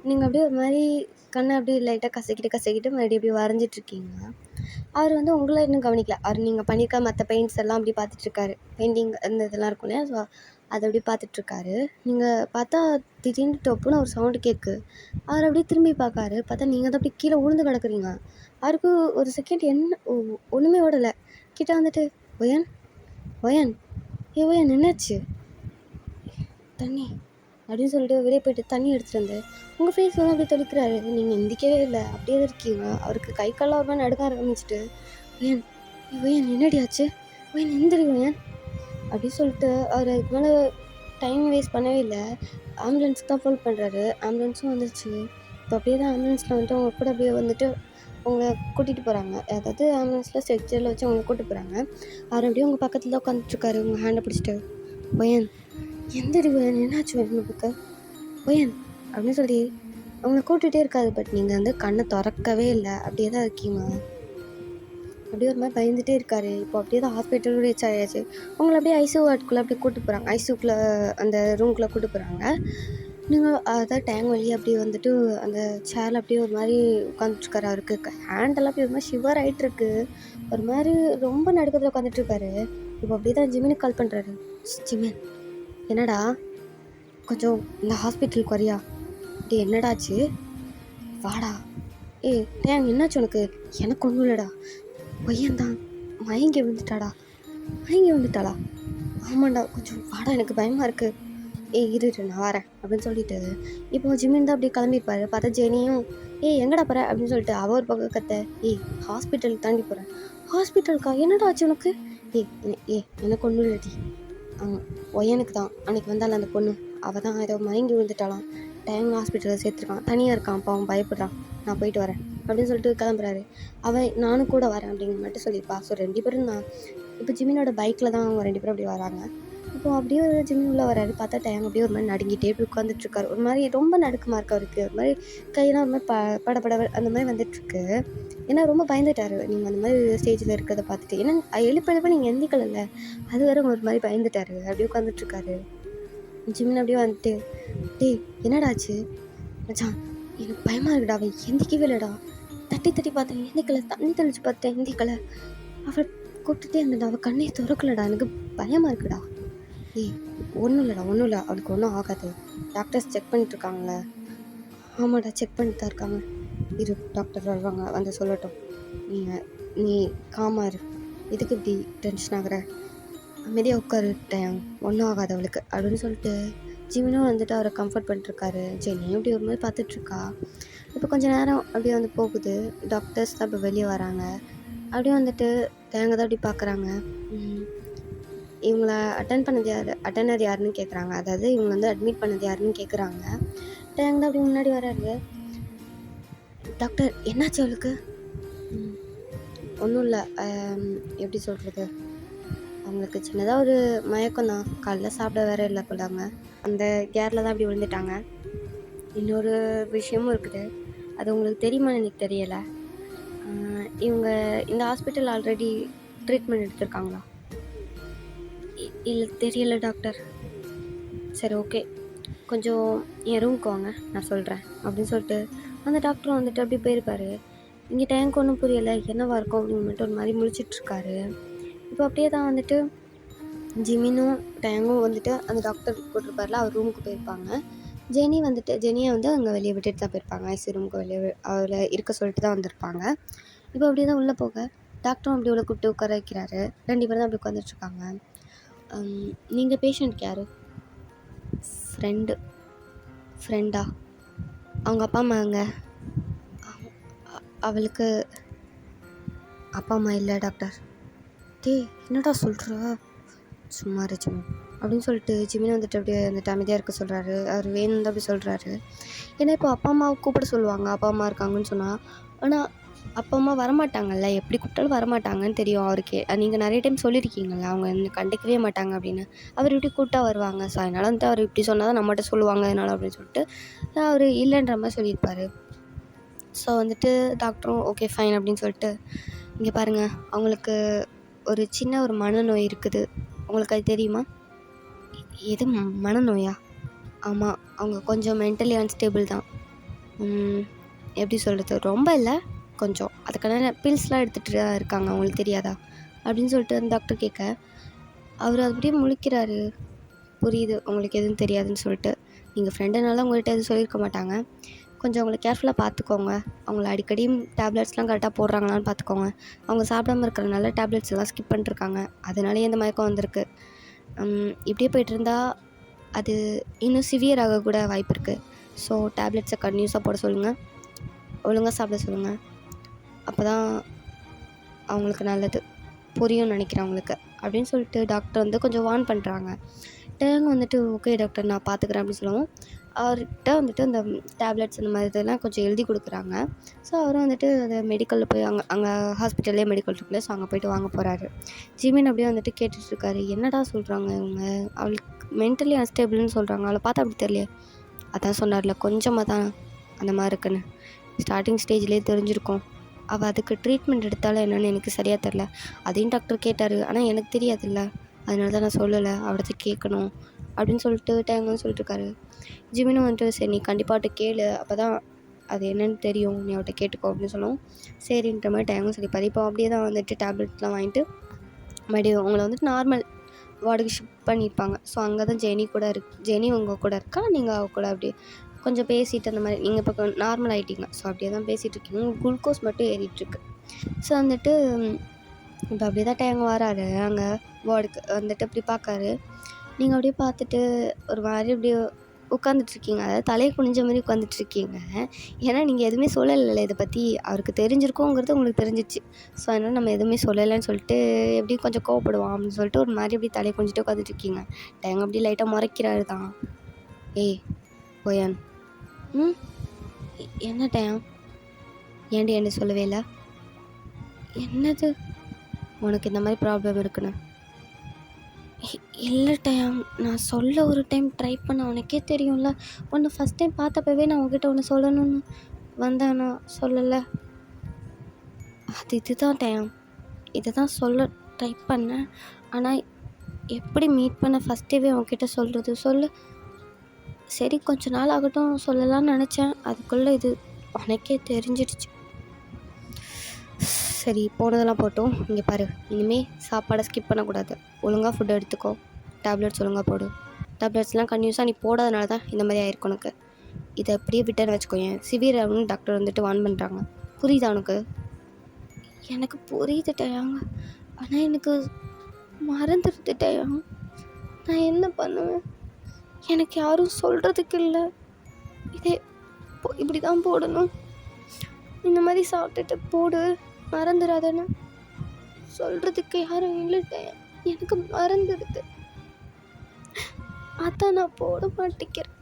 நீங்கள் அப்படியே ஒரு மாதிரி கண்ணை அப்படியே லைட்டாக கசக்கிட்டு மறுபடியும் அப்படியே வரைஞ்சிட்ருக்கீங்க. அவர் வந்து உங்களை இன்னும் கவனிக்கல. அவர் நீங்கள் பண்ணியிருக்க மற்ற பெயிண்ட்ஸ் எல்லாம் அப்படி பார்த்துட்ருக்காரு. பெயிண்டிங் அந்த இதெல்லாம் இருக்கும் இல்லையா, ஸோ அதை அப்படியே பார்த்துட்ருக்காரு. நீங்கள் பார்த்தா திடீர்னு டொப்புன்னு ஒரு சவுண்டு கேட்கு. அவர் அப்படியே திரும்பி பார்க்காரு. பார்த்தா நீங்கள் தான் அப்படியே கீழே உழுந்து கிடக்குறீங்க. அவருக்கு ஒரு செகண்ட் என்ன ஒன்றுமே ஓடலை. கிட்ட வந்துட்டு ஒயன் ஒயன் ஒயன் என்னாச்சு, தண்ணி அப்படின்னு சொல்லிட்டு வெளியே போயிட்டு தண்ணி எடுத்துகிட்டு வந்து உங்கள் ஃபேஸ் வந்து அப்படி தெளிக்கிறாரு. நீங்கள் எந்திக்கவே இல்லை, அப்படியே தான் இருக்கீங்க. அவருக்கு கை கால்லாம் ஒரு மாதிரி நடுக்க ஆரம்பிச்சிட்டு ஒயன் ஒயன் என்னடி ஆச்சு, ஒயன் எந்திரி ஒயன் அப்படின்னு சொல்லிட்டு அவர் அதுக்கு மேலே டைம் வேஸ்ட் பண்ணவே இல்லை. ஆம்புலன்ஸுக்கு தான் ஃபோன் பண்ணுறாரு. ஆம்புலன்ஸும் வந்துருச்சு. இப்போ அப்படியே தான் ஆம்புலன்ஸில் வந்துட்டு அவங்க கூட அப்படியே வந்துட்டு உங்களை கூட்டிகிட்டு போகிறாங்க. அதாவது ஆம்புலன்ஸில் ஸ்ட்ரெச்சரில் வச்சு அவங்க கூட்டிட்டு போகிறாங்க. அவர் அப்படியே உங்கள் பக்கத்தில் தான் உட்காந்துட்ருக்காரு உங்கள் ஹேண்டை பிடிச்சிட்டு. ஒயன் எந்திரி ஒயன் என்னாச்சு உங்களுக்கு ஒயன் அப்படின்னு சொல்லி அவங்கள கூட்டிகிட்டே இருக்காது. பட் நீங்கள் வந்து கண்ணை திறக்கவே இல்லை, அப்படியே தான் இருக்கீங்க. அப்படியே ஒரு மாதிரி பயந்துகிட்டே இருக்காரு. இப்போ அப்படியே தான் ஹாஸ்பிட்டலும் ரீச் ஆகியாச்சு. உங்களை அப்படியே ஐசியூ வார்டுக்குள்ளே அப்படியே கூப்பிட்டு போகிறாங்க. ஐசியூக்குள்ளே அந்த ரூம்குள்ளே கூப்பிட்டு போகிறாங்க. நீங்கள் அதான் டேங்க் வழியாக அப்படியே வந்துட்டு அந்த சேரில் அப்படியே ஒரு மாதிரி உட்காந்துட்ருக்காரு. அவருக்கு ஹேண்டெல்லாம் அப்படியே ஒரு மாதிரி ஷிவர் ஆகிட்டுருக்கு. ஒரு மாதிரி ரொம்ப நடுக்கத்தில் உட்காந்துட்ருக்காரு. இப்போ அப்படியே தான் ஜிமினுக்கு கால் பண்ணுறாரு. ஜிமின் என்னடா கொஞ்சம் இந்த ஹாஸ்பிட்டலுக்கு வரியா, டே என்னடாச்சு, வாடா. டேங் என்னாச்சு உனக்கு, எனக்கு ஒன்றும் இல்லைடா, பையன்தான் மயங்கி விழுந்துட்டாளா, ஆமாண்டா கொஞ்சம் வாடா, எனக்கு பயமாக இருக்குது, இரு நான் வரேன் அப்படின்னு சொல்லிட்டு இப்போ ஜிம்மின் தான் அப்படியே கிளம்பியிருப்பாரு. பார்த்தா ஜெனியும் எங்கடா போகிற அப்படின்னு சொல்லிட்டு அவள் ஒரு பக்கம் கத்த, ஹாஸ்பிட்டலுக்கு தாண்டி போகிறேன். ஹாஸ்பிட்டலுக்கா, என்னடா ஆச்சு உனக்கு, எனக்கு ஒன்றும் இல்லடி, ஒய்யனுக்கு தான் அன்றைக்கி வந்தால அந்த பொண்ணு, அவள் தான் ஏதோ மயங்கி விழுந்துட்டாலாம், டைம் ஹாஸ்பிட்டலில் சேர்த்துருக்கான், தனியாக இருக்கான், அப்போ அவன் பயப்படுறான், நான் போயிட்டு வரேன் அப்படின்னு சொல்லிட்டு கிளம்புறாரு. அவன் நானும் கூட வரேன் அப்படின்னு மட்டும் சொல்லியிருப்பா. ஸோ 2 பேரும் நான் இப்போ ஜிமினோட பைக்கில் தான் அவங்க 2 பேரும் அப்படி வராங்க. இப்போது அப்படியே ஒரு ஜிமின் உள்ளே வராரு. பார்த்தா டைம் அப்படியே ஒரு மாதிரி நடுங்கிட்டே இப்படி உட்காந்துட்ருக்காரு. ஒரு மாதிரி ரொம்ப நடுக்கமாக இருக்கு அவருக்கு. ஒரு மாதிரி கையெல்லாம் ஒரு மாதிரி படபட அந்த மாதிரி வந்துட்டுருக்கு. ஏன்னா ரொம்ப பயந்துட்டார். நீங்கள் அந்த மாதிரி ஸ்டேஜில் இருக்கிறத பார்த்துட்டு, ஏன்னா எழுப்ப நீங்கள் எந்திக்கலைல்ல, அது வேறு ஒரு மாதிரி பயந்துட்டார். அப்படியே உட்காந்துட்ருக்காரு. ஜிமின் அப்படியே வந்துட்டு, என்னடாச்சு மச்சான், எனக்கு பயமாக இருக்குடா, அவன் எந்திக்கவே இல்லைடா, தட்டி பார்த்தேன் எந்திக்கலை, தண்ணி தெளிச்சு பார்த்தேன் எந்திக்கலை, அவள் கூப்பிட்டுட்டே இருந்தடா, அவள் கண்ணே திறக்கலடா, எனக்கு பயமாக இருக்குடா. ஒன்றும் இல்லை அவளுக்கு ஒன்றும் ஆகாது, டாக்டர்ஸ் செக் பண்ணிட்டுருக்காங்கள. ஆமாடா செக் பண்ணிட்டு தான் இருக்காங்க, இரு டாக்டர் வருவாங்க வந்து சொல்லட்டும், நீ காமாக இரு, இதுக்கு இப்படி டென்ஷன் ஆகிற, அமைதியாக உட்காரு டைம், ஒன்றும் ஆகாது அவளுக்கு அப்படின்னு சொல்லிட்டு ஜிமினும் வந்துட்டு அவரை கம்ஃபர்ட் பண்ணிட்டுருக்காரு. ஜெனியும் இப்படி ஒரு மாதிரி பார்த்துட்ருக்கா. இப்போ கொஞ்சம் நேரம் அப்படியே வந்து போகுது. டாக்டர்ஸ் தான் இப்போ வெளியே வராங்க. அப்படியே வந்துட்டு தேங்க தான் அப்படி பார்க்குறாங்க. இவங்கள அட்டெண்டர் யாருன்னு கேட்குறாங்க. அதாவது இவங்க வந்து அட்மிட் பண்ணது யாருன்னு கேட்குறாங்க. தேங்க தான் அப்படி முன்னாடி வராரு. டாக்டர் என்னாச்சு அவளுக்கு, ஒன்றும் இல்லை, எப்படி சொல்கிறது, அவங்களுக்கு சின்னதாக ஒரு மயக்கம் தான், காலைல சாப்பிட வேறு இல்லை போலாங்க, அந்த கேரில் தான் அப்படி விழுந்துட்டாங்க. இன்னொரு விஷயமும் இருக்குது, அது உங்களுக்கு தெரியுமான்னு எனக்கு தெரியலை. இவங்க இந்த ஹாஸ்பிட்டல் ஆல்ரெடி ட்ரீட்மெண்ட் எடுத்திருக்காங்களா? இல்லை தெரியலை டாக்டர். சரி ஓகே, கொஞ்சம் என் ரூமுக்கு வாங்க நான் சொல்கிறேன் அப்படின்னு சொல்லிட்டு அந்த டாக்டரும் வந்துட்டு அப்படி போயிருப்பார். இங்கே டேங்க் ஒன்றும் புரியலை, என்னவா இருக்கும் அப்படின்னு மட்டும் ஒரு மாதிரி முழிச்சிட்ருக்காரு. இப்போ அப்படியே தான் வந்துட்டு ஜிமினும் டேங்கும் வந்துட்டு அந்த டாக்டர் கூட்டிருப்பார்ல, அவர் ரூமுக்கு போயிருப்பாங்க. ஜெனியை வந்து அங்கே வெளியே விட்டுட்டு தான் போயிருப்பாங்க. ஐசி ரூமுக்கு வெளியே அவளை இருக்க சொல்லிட்டு தான் வந்திருப்பாங்க. இப்போ அப்படியே தான் உள்ளே போக டாக்டரும் அப்படி உள்ள கூப்பிட்டு உட்கார வைக்கிறாரு. 2 பேரும் தான் அப்படி உட்காந்துட்ருக்காங்க. நீங்கள் பேஷண்ட்க்கு யார்? ஃப்ரெண்டா? அவங்க அப்பா அம்மாங்க? அவளுக்கு அப்பா அம்மா இல்லை டாக்டர். என்னடா சொல்கிற, சும்மா இரு ஜிமின் அப்படின்னு சொல்லிட்டு ஜிமின் வந்துட்டு அப்படியே வந்துட்டு அமைதியாக இருக்க சொல்கிறாரு. அவர் வேணும் தான் அப்படி சொல்கிறாரு. ஏன்னா இப்போ அப்பா அம்மாவை கூப்பிட சொல்லுவாங்க, அப்பா அம்மா இருக்காங்கன்னு சொன்னால். ஆனால் அப்பா அம்மா வரமாட்டாங்கல்ல, எப்படி கூப்பிட்டாலும் வரமாட்டாங்கன்னு தெரியும் அவருக்கு. நீங்கள் நிறைய டைம் சொல்லியிருக்கீங்கள்ல, அவங்க என்ன கண்டுக்கவே மாட்டாங்க அப்படின்னு. அவர் இப்படி கூப்பிட்டா வருவாங்க. ஸோ அதனால் வந்துட்டு அவர் இப்படி சொன்னால் தான் நம்மகிட்ட சொல்லுவாங்க அதனால் அப்படின்னு சொல்லிட்டு அவர் இல்லைன்ற மாதிரி சொல்லியிருப்பார். ஸோ வந்துட்டு டாக்டரும் ஓகே ஃபைன் அப்படின்னு சொல்லிட்டு, இங்கே பாருங்கள் அவங்களுக்கு ஒரு சின்ன ஒரு மனநோய் இருக்குது, உங்களுக்கு அது தெரியுமா? எது மனநோயா? ஆமாம், அவங்க கொஞ்சம் மென்டலி அன்ஸ்டேபிள் தான். எப்படி சொல்கிறது, ரொம்ப இல்லை, கொஞ்சம். அதுக்கான பில்ஸ்லாம் எடுத்துகிட்டு தான் இருக்காங்க, அவங்களுக்கு தெரியாதா அப்படின்னு சொல்லிட்டு அந்த டாக்டர் கேட்க, அவர் அப்படியே முழிக்கிறாரு. புரியுது உங்களுக்கு எதுவும் தெரியாதுன்னு சொல்லிட்டு. நீங்கள் ஃப்ரெண்டுனால உங்கள்கிட்ட எதுவும் சொல்லியிருக்க மாட்டாங்க. கொஞ்சம் அவங்கள கேர்ஃபுல்லாக பார்த்துக்கோங்க. அவங்கள அடிக்கடி டேப்லெட்ஸ்லாம் கரெக்டாக போடுறாங்களான்னு பார்த்துக்கோங்க. அவங்க சாப்பிடாம இருக்கிறனால டேப்லெட்ஸ் எல்லாம் ஸ்கிப் பண்ணிருக்காங்க, அதனாலேயே இந்த மயக்கம் வந்திருக்கு. இப்படியே போய்ட்டுருந்தா அது இன்னும் சிவியர் ஆக கூட வாய்ப்பு இருக்குது. ஸோ டேப்லெட்ஸை கன்டினியூஸாக போட சொல்லுங்கள், ஒழுங்காக சாப்பிட சொல்லுங்கள். அப்போ தான் அவங்களுக்கு நல்லது புரியும்னு நினைக்கிறேன் அவங்களுக்கு அப்படின்னு சொல்லிட்டு டாக்டர் வந்து கொஞ்சம் வார்ன் பண்ணுறாங்க. டேங்க வந்துட்டு ஓகே டாக்டர் நான் பார்த்துக்குறேன் அப்படின்னு சொல்லவும், அவர்கிட்ட வந்துட்டு அந்த டேப்லெட்ஸ் இந்த மாதிரி இதெல்லாம் கொஞ்சம் எழுதி கொடுக்குறாங்க. ஸோ அவரும் வந்துட்டு அந்த மெடிக்கலில் போய் அங்கே ஹாஸ்பிட்டல்லே மெடிக்கல் இருக்குல்ல, ஸோ அங்கே போய்ட்டு வாங்க போகிறாரு. ஜிமின் அப்படியே வந்துட்டு கேட்டுட்ருக்காரு, என்னடா சொல்கிறாங்க இவங்க, அவளுக்கு மென்டலி அன்ஸ்டேபிள்னு சொல்கிறாங்க, அவளை பார்த்தா அப்படி தெரியலையே. அதான் சொன்னார்ல கொஞ்சமாக தான் அந்த மாதிரி இருக்குன்னு, ஸ்டார்டிங் ஸ்டேஜ்லேயே தெரிஞ்சிருக்கும். அவள் அதுக்கு ட்ரீட்மெண்ட் எடுத்தாலும் என்னென்னு எனக்கு சரியாக தெரில. அதையும் டாக்டர் கேட்டார், ஆனால் எனக்கு தெரியாதுல்ல, அதனால தான் நான் சொல்லலை, அவர்கிட்ட கேட்கணும் அப்படின்னு சொல்லிட்டு டேங்கன்னு சொல்லிட்டுருக்காரு. ஜிமினும் வந்துட்டு சரி நீ கண்டிப்பாக அவட்ட கேளு, அப்போ தான் அது என்னென்னு தெரியும், நீ அவட்ட கேட்டுக்கோ அப்படின்னு சொல்லுவோம். சரின்ற மாதிரி டேங்கும் சொல்லிப்பாரு. இப்போ அப்படியே தான் வந்துட்டு டேப்லெட்லாம் வாங்கிட்டு மறுபடியும் அவங்கள வந்துட்டு நார்மல் வார்டுக்கு ஷிஃப்ட் பண்ணியிருப்பாங்க. ஸோ அங்கே தான் ஜெனி உங்கள் கூட இருக்கா, நீங்கள் அவ கூட அப்படியே கொஞ்சம் பேசிட்டு அந்த மாதிரி நீங்கள் இப்போ நார்மல் ஆகிட்டீங்க. ஸோ அப்படியே தான் பேசிகிட்டு இருக்கீங்க, குளுக்கோஸ் மட்டும் ஏறிட்டுருக்கு. ஸோ வந்துட்டு இப்போ அப்படியே தான் டேங்க வராரு அங்கே வார்டுக்கு வந்துட்டு அப்படி பார்க்காரு. நீங்கள் அப்படியே பார்த்துட்டு ஒரு மாதிரி அப்படியே உட்காந்துட்ருக்கீங்க, அதாவது தலையை குனிஞ்ச மாதிரி உட்காந்துட்ருக்கீங்க. ஏன்னா நீங்கள் எதுவுமே சொல்லலைல்ல இதை பற்றி, அவருக்கு தெரிஞ்சிருக்கோங்கிறது உங்களுக்கு தெரிஞ்சிச்சு. ஸோ அதனால் நம்ம எதுவுமே சொல்லலைன்னு சொல்லிட்டு எப்படியும் கொஞ்சம் கோவப்படுவான் அப்படின்னு சொல்லிட்டு ஒரு மாதிரி அப்படி தலையை குனிஞ்சிட்டு உட்காந்துட்ருக்கீங்க. டேங்க அப்படியே லைட்டாக முறைக்கிறாரு தான். ஏய் போயான், என்ன டேம், ஏன்டி என்ன சொல்லவே இல்லை? என்னது உனக்கு இந்த மாதிரி ப்ராப்ளம் இருக்குன்னு? இல்லை டேம், நான் சொல்ல ஒரு டைம் ட்ரை பண்ண, உனக்கே தெரியும்ல, ஒன்று ஃபஸ்ட் டைம் பார்த்தப்பவே நான் உங்ககிட்ட ஒன்று சொல்லணும்னு வந்தேன், நான் சொல்லலை. அது இதுதான் டேம், இதை தான் சொல்ல ட்ரை பண்ணேன், ஆனால் எப்படி மீட் பண்ண ஃபஸ்ட்டேவே உங்ககிட்ட சொல்கிறது சொல்லு. சரி கொஞ்ச நாள் ஆகட்டும் சொல்லலாம்னு நினச்சேன், அதுக்குள்ளே இது உனக்கே தெரிஞ்சிடுச்சு. சரி போனதெல்லாம் போட்டோம், இங்கே பாரு, இனிமேல் சாப்பாடை ஸ்கிப் பண்ணக்கூடாது, ஒழுங்காக ஃபுட் எடுத்துக்கோ, டேப்லெட்ஸ் ஒழுங்காக போடு. டேப்லெட்ஸ்லாம் கன்டினியூஸாக நீ போடாதனால தான் இந்த மாதிரி ஆயிருக்கு உனக்கு. இதை அப்படியே விட்டேன்னு வச்சுக்கோயேன் சிவியர் ஆகுன்னு டாக்டர் வந்துட்டு வார்ன் பண்ணுறாங்க. புரியுதா உனக்கு? எனக்கு புரியுதுட்டாங்க, ஆனால் எனக்கு மறந்துடுதுட்டாயா, நான் என்ன பண்ணுவேன், எனக்கு யாரும் சொல்கிறதுக்கு இல்லை, இதே இப்படி தான் போடணும், இந்த மாதிரி சாப்பிட்டுட்டு போடு, மறந்துடாதேன்னு சொல்கிறதுக்கு யாரும் இல்லைட்டேன், எனக்கு மறந்துடுது, அதான் நான் போட மாட்டேங்கிறேன்,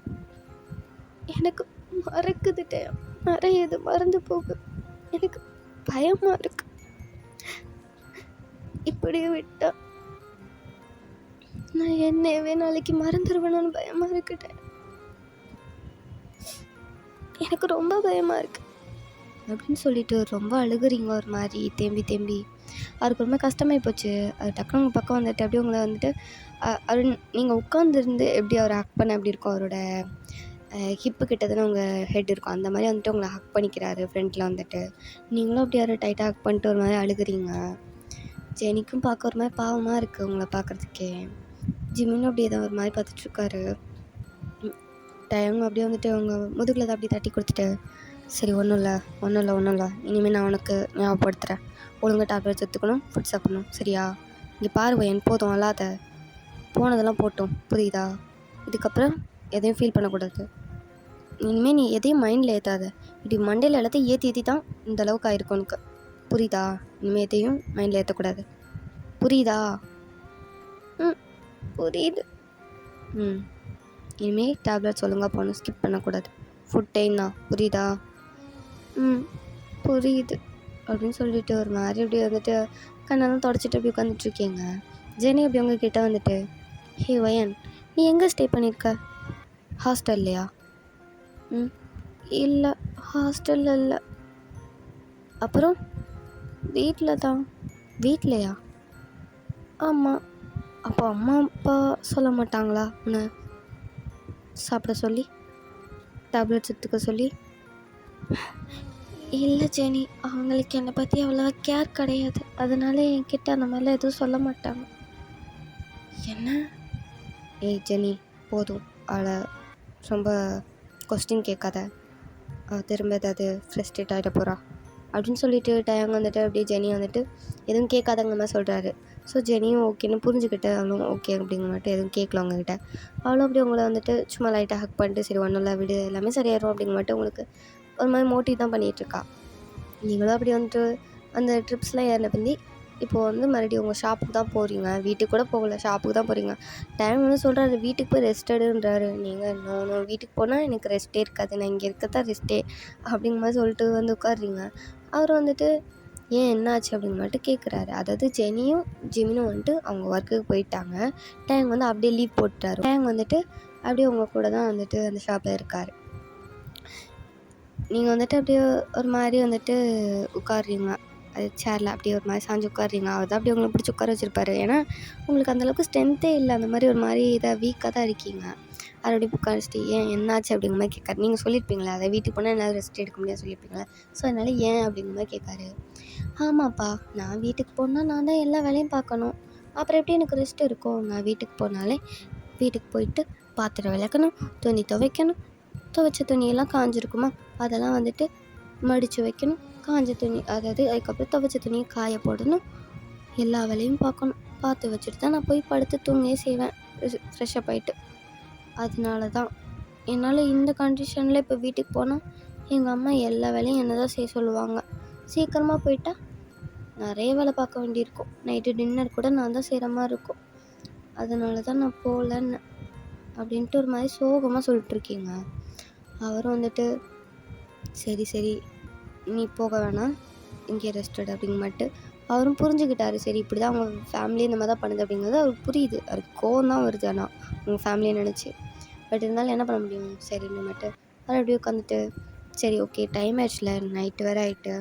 எனக்கு மறக்குதுட்டேன், நிறைய இது மறந்து போகுது, எனக்கு பயமாக இருக்கு, இப்படியே விட்டா நான் என்னவே நாளைக்கு மறந்துடுவேணும்னு பயமாக இருக்குட்டேன், எனக்கு ரொம்ப பயமாக இருக்கு அப்படின்னு சொல்லிட்டு ரொம்ப அழுகுறீங்க ஒரு மாதிரி தேம்பி. அவருக்கு ரொம்ப கஷ்டமாகி போச்சு. அது டக்குனு உங்கள் பக்கம் வந்துட்டு அப்படியே உங்களை வந்துட்டு அவர் நீங்கள் உட்காந்துருந்து எப்படி அவர் ஹக் பண்ண எப்படி இருக்கும், அவரோட ஹிப்பு கிட்ட தானே உங்கள் ஹெட் இருக்கும், அந்த மாதிரி வந்துட்டு உங்களை ஹக் பண்ணிக்கிறாரு ஃப்ரெண்டில் வந்துட்டு. நீங்களும் அப்படி யாரும் டைட்டாக ஹக் பண்ணிட்டு ஒரு மாதிரி அழுகுறீங்க. ஜெனிக்கும் பார்க்க ஒரு மாதிரி பாவமாக இருக்குது உங்களை பார்க்குறதுக்கே. ஜிம்மினும் அப்படியே தான் ஒரு மாதிரி பார்த்துட்ருக்காரு. அவங்க அப்படியே வந்துட்டு அவங்க முதுகில் தான் அப்படியே தட்டி கொடுத்துட்டு, சரி ஒன்றும் இல்லை, இனிமேல் நான் உனக்கு ஞாபகப்படுத்துகிறேன், ஒழுங்காக டேப்லெட்ஸ் எடுத்துக்கணும், ஃபுட் சாப்பிடணும், சரியா? இங்கே பாரு என் போதும் அல்லாத, போனதெல்லாம் போட்டோம், புரியுதா? இதுக்கப்புறம் எதையும் ஃபீல் பண்ணக்கூடாது, இனிமேல் நீ எதையும் மைண்டில் ஏற்றாத, இப்படி மண்டையில் எல்லாத்தையும் ஏற்றி தான் இந்த அளவுக்கு ஆயிருக்கும் உனக்கு, புரியுதா? இனிமேல் எதையும் மைண்டில் ஏற்றக்கூடாது, புரியுதா? புரியுது. இனிமேல் டேப்லெட்ஸ் ஒழுங்காக போகணும், ஸ்கிப் பண்ணக்கூடாது, ஃபுட் டைம் தான், புரியுதா? புரியுது அப்படின்னு சொல்லிட்டு ஒரு மாதிரி அப்படி வந்துட்டு கண்ணெல்லாம் தொடச்சிட்டு அப்படி உட்காந்துட்ருக்கீங்க. ஜெனி அப்படி உங்ககிட்ட வந்துட்டு, ஹே வயன், நீ எங்கே ஸ்டே பண்ணியிருக்க? ஹாஸ்டல்லையா? இல்லை ஹாஸ்டலில் இல்லை, அப்புறம் வீட்டில் தான். வீட்லையா? ஆமாம். அப்போ அம்மா அப்பா சொல்ல மாட்டாங்களா உன்னை சாப்பிட சொல்லி, டேப்லெட்ஸ் எடுத்துக்க சொல்லி? இல்லை ஜெனி, அவங்களுக்கு என்னை பற்றி அவ்வளோவா கேர் கிடையாது. அதனால என்கிட்ட அந்த மாதிரிலாம் எதுவும் சொல்ல மாட்டாங்க. என்ன? ஏய் ஜெனி, போதும். அவளை ரொம்ப கொஸ்டின் கேட்காத. திரும்ப ஏதாவது ஃப்ரஸ்ட்ரேட் ஆகிட போகிறா அப்படின்னு சொல்லிட்டு டயங்க வந்துட்டு அப்படியே ஜெனி வந்துட்டு எதுவும் கேட்காதங்க மாதிரி சொல்கிறாரு. ஸோ ஜெனியும் ஓகேன்னு புரிஞ்சுக்கிட்டு அவளும் ஓகே அப்படிங்க மட்டும் எதுவும் கேட்கல அவங்கக்கிட்ட. அவளும் அப்படி உங்களை வந்துட்டு சும்மா லைட்டாக ஹக் பண்ணிட்டு சரி ஒன்றும் இல்லை விடு எல்லாமே சரியாயிரும் அப்படிங்க மட்டும் உங்களுக்கு ஒரு மாதிரி மோட்டிவ் தான் பண்ணிகிட்ருக்கா. நீங்களும் அப்படி வந்துட்டு அந்த ட்ரிப்ஸ்லாம் ஏறின பிந்தி இப்போது வந்து மறுபடியும் உங்கள் ஷாப்புக்கு தான் போகிறீங்க. வீட்டுக்கு கூட போகல, ஷாப்புக்கு தான் போகிறீங்க. டைம் வந்து சொல்கிறாரு வீட்டுக்கு போய் ரெஸ்ட் எடுன்றாரு. நீங்கள் இன்னும் வீட்டுக்கு போனால் எனக்கு ரெஸ்ட்டே இருக்காது, நான் இங்கே இருக்க தான் ரெஸ்ட்டே அப்படிங்கிற மாதிரி சொல்லிட்டு வந்து உட்காடுறீங்க. அவர் வந்துட்டு ஏன் என்னாச்சு அப்படிங்கிற மட்டும் கேட்குறாரு. அதாவது ஜெனியும் ஜிமினும் வந்துட்டு அவங்க ஒர்க்குக்கு போயிட்டாங்க. டேங் வந்து அப்படியே லீவ் போட்டுட்டாரு. டேங் வந்துட்டு அப்படியே உங்கள் கூட தான் வந்துட்டு அந்த ஷாப்பில் இருக்கார். நீங்கள் வந்துட்டு அப்படியே ஒரு மாதிரி வந்துட்டு உட்காடுறீங்க. அது சேரில் அப்படியே ஒரு மாதிரி சாஞ்சு உட்காடுறீங்க. அவர் தான் அப்படியே உங்களை பிடிச்சி உட்கார வச்சுருப்பாரு. ஏன்னா உங்களுக்கு அந்தளவுக்கு ஸ்ட்ரென்த்தே இல்லை, அந்த மாதிரி ஒரு மாதிரி இதாக வீக்காக தான் இருக்கீங்க. அதை அப்படி உட்காரிச்சிட்டு ஏன் என்னாச்சு அப்படிங்கிற மாதிரி கேட்காரு. நீங்கள் சொல்லியிருப்பீங்களே அதை வீட்டுக்கு போனால் என்னால் ரெஸ்ட் எடுக்க முடியாது சொல்லியிருப்பீங்களே. ஸோ அதனால் ஏன் அப்படிங்கிற மாதிரி கேட்காரு. ஆமாப்பா, நான் வீட்டுக்கு போனால் நான் தான் எல்லா வேலையும் பார்க்கணும், அப்புறம் எப்படி எனக்கு ரெஸ்ட் இருக்கும்? நான் வீட்டுக்கு போனாலே வீட்டுக்கு போயிட்டு பாத்திரம் விளக்கணும், துணி துவைக்கணும், துவைச்ச துணியெல்லாம் காஞ்சிருக்குமா அதெல்லாம் வந்துட்டு மடித்து வைக்கணும், காஞ்ச துணி அதாவது அதுக்கப்புறம் துவைச்ச துணியை காய போடணும், எல்லா வேலையும் பார்க்கணும். பார்த்து வச்சுட்டு தான் நான் போய் படுத்து தூங்கே செய்வேன் ஃப்ரெஷ்ஷப் ஆகிட்டு. அதனால தான் என்னால் இந்த கண்டிஷனில் இப்போ வீட்டுக்கு போனால் எங்கள் அம்மா எல்லா வேலையும் என்ன தான் செய்ய சொல்லுவாங்க. சீக்கிரமாக போயிட்டா நிறைய வேலை பார்க்க வேண்டியிருக்கும். நைட்டு டின்னர் கூட நான் தான் செய்கிற மாதிரி இருக்கும். அதனால தான் நான் போகலன்னு அப்படின்ட்டு ஒரு மாதிரி சோகமாக சொல்லிட்டுருக்கீங்க. அவரும் வந்துட்டு சரி சரி நீ போக வேணாம், இங்கே ரெஸ்டட் அப்படிங்க மட்டும் அவரும் புரிஞ்சுக்கிட்டாரு. சரி இப்படி தான் அவங்க ஃபேமிலி இந்த மாதிரி தான் பண்ணுது அப்படிங்கிறது அவருக்கு புரியுது. அவருக்கு கோவம் தான் வருது. ஆனால் உங்கள் ஃபேமிலியை நினச்சி பட் இருந்தாலும் என்ன பண்ண முடியும். சரின்னு மட்டும் அவர் அப்படியே உட்காந்துட்டு சரி ஓகே டைம் ஆயிடுச்சுல, நைட்டு வேறு ஆகிட்டு,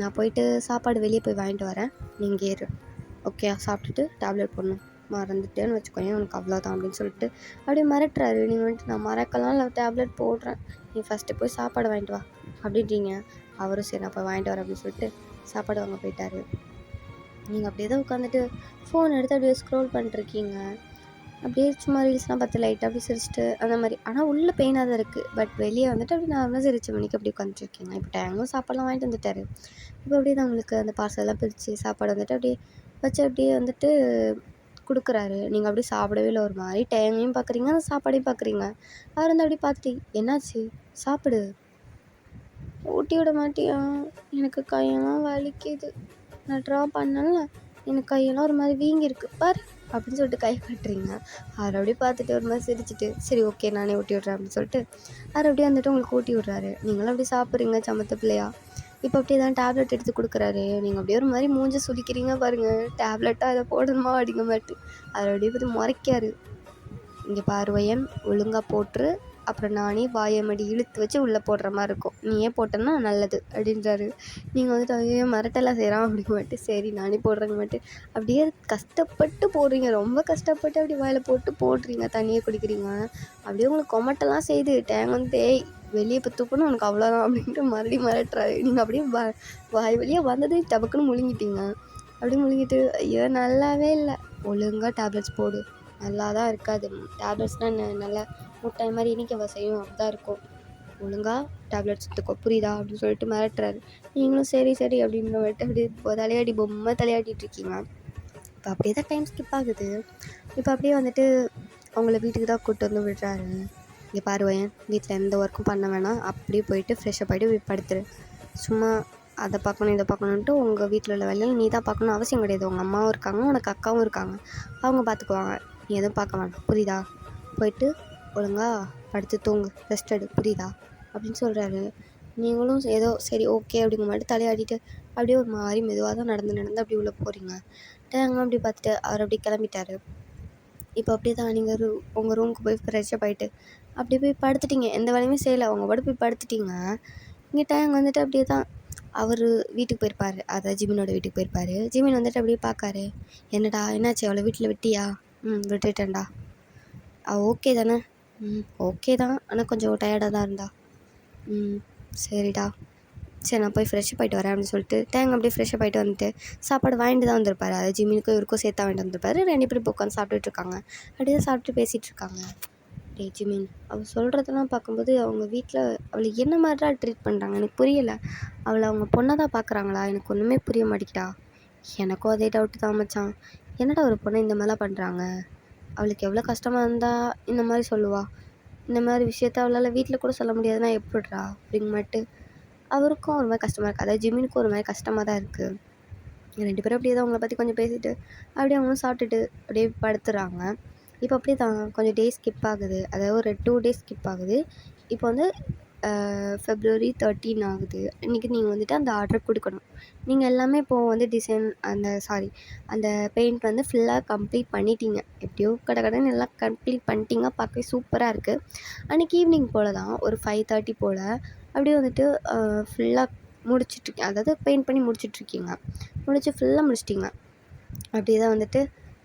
நான் போயிட்டு சாப்பாடு வெளியே போய் வாங்கிட்டு வரேன், நீங்கள் ஏறு ஓகே சாப்பிட்டுட்டு டேப்லெட் போடணும், மறந்துட்டேன்னு வச்சுக்கோங்க உனக்கு அவ்வளோதான் அப்படின்னு சொல்லிட்டு அப்படியே மிரட்டுறாரு. நீங்கள் வந்துட்டு நான் மறக்கலாம் இல்லை டேப்லெட் போடுறேன், நீ ஃபஸ்ட்டு போய் சாப்பாடு வாங்கிட்டு வா அப்படின்றீங்க. அவரும் சரி நான் போய் வாங்கிட்டு வரேன் அப்படின்னு சொல்லிட்டு சாப்பாடு வாங்க போயிட்டாரு. நீங்கள் அப்படியே தான் உட்காந்துட்டு ஃபோன் எடுத்து அப்படியே ஸ்க்ரோல் பண்ணிட்டுருக்கீங்க. அப்படியே சும்மா ரீல்ஸ்லாம் பார்த்து லைட்டாக அப்படி சிரிச்சிட்டு அந்த மாதிரி. ஆனால் உள்ளே பெயினாக தான் இருக்குது. பட் வெளியே வந்துட்டு அப்படி நார்மலாக சிரிச்ச மணிக்கு அப்படி உட்காந்துட்ருக்கீங்க. இப்போ டைமும் சாப்பாடுலாம் வாங்கிட்டு வந்துட்டார். இப்போ அப்படியே தான் உங்களுக்கு அந்த பார்சல்லாம் பிரித்து சாப்பாடு வந்துட்டு அப்படியே வச்சு அப்படியே வந்துட்டு கொடுக்குறாரு. நீங்கள் அப்படியே சாப்பிடவே இல்லை, ஒரு மாதிரி டைமையும் பார்க்குறீங்க, அந்த சாப்பாடையும் பார்க்குறீங்க. அவர் வந்து அப்படியே பார்த்துட்டு என்னாச்சு சாப்பிடு, ஊட்டி விட மாட்டியா, எனக்கு கையெல்லாம் வலிக்குது, நான் ட்ரா பண்ணல எனக்கு கையெல்லாம் ஒரு மாதிரி வீங்கிருக்கு பார் அப்படின்னு சொல்லிட்டு கை காட்டுறீங்க. அவர் அப்படியே பார்த்துட்டு ஒரு மாதிரி சிரிச்சிட்டு சரி ஓகே நானே ஊட்டி விட்றேன் அப்படின்னு சொல்லிட்டு அவர் அப்படியே வந்துட்டு உங்களுக்கு ஊட்டி விட்றாரு. நீங்களும் அப்படியே சாப்பிட்றீங்க சமத்த பிள்ளையா. இப்போ அப்படியே தான் டேப்லெட் எடுத்து கொடுக்குறாரு. நீங்கள் அப்படியே ஒரு மாதிரி மூஞ்ச சுளிக்கிறீங்க பாருங்கள், டேப்லெட்டாக அதை போடணுமா அப்படிங்க மாட்டு அவர் அப்படியே பார்த்து முறைக்காரு. இங்கே பார்வையன் ஒழுங்காக போட்டுரு, அப்புறம் நானே வாயை மடி இழுத்து வச்சு உள்ளே போடுற மாதிரி இருக்கும், நீயே போட்டேன்னா நல்லது அப்படின்றாரு. நீங்கள் வந்துட்டு ஐயோ மிரட்டெல்லாம் செய்கிறான் அப்படிங்க மாட்டு சரி நானே போடுறேங்க மாட்டு அப்படியே கஷ்டப்பட்டு போடுறீங்க, ரொம்ப கஷ்டப்பட்டு அப்படி வாயில் போட்டு போடுறீங்க, தண்ணியை குடிக்கிறீங்க. அப்படியே உங்களுக்கு கொமட்டெல்லாம் செய்து டேங் வந்து ஏய் வெளியே இப்போ தூக்கணும் உனக்கு அவ்வளோதான் அப்படின்ட்டு மறுபடியும் மிரட்டுறாரு. நீங்கள் அப்படியே வாய் வழியாக வந்ததே டபக்குன்னு முழுங்கிட்டீங்க. அப்படியே முழுங்கிட்டு ஐயோ நல்லாவே இல்லை, ஒழுங்காக டேப்லெட்ஸ் போடு, நல்லா தான் இருக்காது, டேப்லெட்ஸ்னால் நல்லா முட்டாய் மாதிரி இனிக்க செய்யும் அப்படி தான் இருக்கும், ஒழுங்காக டேப்லெட்ஸ் எடுத்துக்கோ புரியுதா அப்படின்னு சொல்லிட்டு மிரட்டுறாரு. நீங்களும் சரி சரி அப்படின்ற வந்துட்டு அப்படியே தலையாடி பொம்மை தலையாடிட்டுருக்கீங்க. இப்போ அப்படியே தான் டைம் ஸ்கிப் ஆகுது. இப்போ அப்படியே வந்துட்டு அவங்கள வீட்டுக்கு தான் கூப்பிட்டு வந்து விடுறாரு. இங்கே பாருவேன் வீட்டில் எந்த ஒர்க்கும் பண்ண வேணாம், அப்படியே போயிட்டு ஃப்ரெஷ்ஷப் ஆகிட்டு போய் படுத்துரு, சும்மா அதை பார்க்கணும் இதை பார்க்கணுன்ட்டு உங்கள் வீட்டில் உள்ள வேலையில் நீ தான் பார்க்கணும் அவசியம் கிடையாது. உங்கள் அம்மாவும் இருக்காங்க, உனக்கு அக்காவும் இருக்காங்க, அவங்க பார்த்துக்குவாங்க, நீ எதுவும் பார்க்க வேணாம் புரியுதா, போயிட்டு ஒழுங்காக படுத்து தூங்கு, ரெஸ்ட் எடு புரியுதா அப்படின்னு சொல்கிறாரு. நீங்களும் ஏதோ சரி ஓகே அப்படிங்கிற மாதிரி தலையாடிட்டு அப்படியே ஒரு மாதிரி மெதுவாக தான் நடந்து அப்படி உள்ளே போகிறீங்க. டேங்க அப்படி பார்த்துட்டு அவர் அப்படி கிளம்பிட்டாரு. இப்போ அப்படியே தான் நீங்கள் உங்கள் ரூமுக்கு போய் ஃப்ரெஷ்ஷப் ஆகிட்டு அப்படியே போய் படுத்துட்டீங்க, எந்த வேலையுமே செய்யலை, அவங்க பாட்டு போய் படுத்துட்டீங்க. இங்கே டேங் வந்துட்டு அப்படியே தான் அவர் வீட்டுக்கு போயிருப்பார், அதாவது ஜிமினோட வீட்டுக்கு போயிருப்பார். ஜிமின் வந்துட்டு அப்படியே பார்க்காரு. என்னடா என்னாச்சு, அவளை வீட்டில் விட்டியா? விட்டுட்டேன்டா. ஓகே தானே? ஓகே தான், ஆனால் கொஞ்சம் டயர்டாக தான் இருந்தா. சரிடா, சரி நான் போய் ஃப்ரெஷ்ஷப் ஆகிட்டு வரேன் அப்படின்னு சொல்லிட்டு தேங்க அப்படியே ஃப்ரெஷ்ஷப் ஆகிட்டு வந்துட்டு சாப்பாடு வாங்கிட்டு தான் வந்திருப்பாரு. அது ஜிமினுக்கும் இவருக்கும் சேர்த்தா வாங்கிட்டு வந்திருப்பாரு. 2 பேரும் இப்போ உட்காந்து சாப்பிட்டுட்டு இருக்காங்க. அப்படியே தான் சாப்பிட்டு பேசிகிட்டு இருக்காங்க. டேய் ஜிமின், அவள் சொல்கிறதெல்லாம் பார்க்கும்போது அவங்க வீட்டில் அவளை என்ன மாதிரிடா ட்ரீட் பண்ணுறாங்க எனக்கு புரியலை. அவளை அவங்க பொண்ணை தான் பார்க்குறாங்களா? எனக்கு ஒன்றுமே புரிய மாட்டேங்கிட்டா. எனக்கும் அதே டவுட்டு தான் மச்சான். என்னடா ஒரு பொண்ணை இந்த மாதிரிலாம் பண்ணுறாங்க? அவளுக்கு எவ்வளோ கஷ்டமாக இருந்தால் இந்த மாதிரி சொல்லுவா? இந்த மாதிரி விஷயத்த அவளால் வீட்டில் கூட சொல்ல முடியாதுன்னா எப்படிடா அப்படிங்க மாட்டு அவருக்கும் ஒரு மாதிரி கஷ்டமாக இருக்குது. அதாவது ஜிமினுக்கும் ஒரு மாதிரி கஷ்டமாக தான் இருக்குது. 2 பேரும் அப்படியே தான் அவங்கள பற்றி கொஞ்சம் பேசிவிட்டு அப்படியே அவங்களும் சாப்பிட்டுட்டு அப்படியே படுத்துறாங்க. இப்போ அப்படியே தான் கொஞ்சம் டேஸ் ஸ்கிப் ஆகுது. அதாவது ஒரு 2 டேஸ் ஸ்கிப் ஆகுது. இப்போ வந்து February 13 ஆகுது. இன்றைக்கி நீங்கள் வந்துட்டு அந்த ஆர்டர் கொடுக்கணும். நீங்கள் எல்லாமே இப்போது வந்து டிசைன் அந்த பெயிண்ட் வந்து ஃபுல்லாக கம்ப்ளீட் பண்ணிட்டீங்க. எப்படியோ கடைன்னு எல்லாம் கம்ப்ளீட் பண்ணிட்டீங்க. பார்க்கவே சூப்பராக இருக்குது. அன்றைக்கி ஈவினிங் போல் தான் ஒரு 5:30 போல் அப்படியே வந்துட்டு ஃபுல்லாக முடிச்சிட்ருக்கீங்க. அதாவது பெயிண்ட் பண்ணி முடிச்சிட்ருக்கீங்க. ஃபுல்லாக முடிச்சிட்டிங்க. அப்படியே தான் வந்துட்டு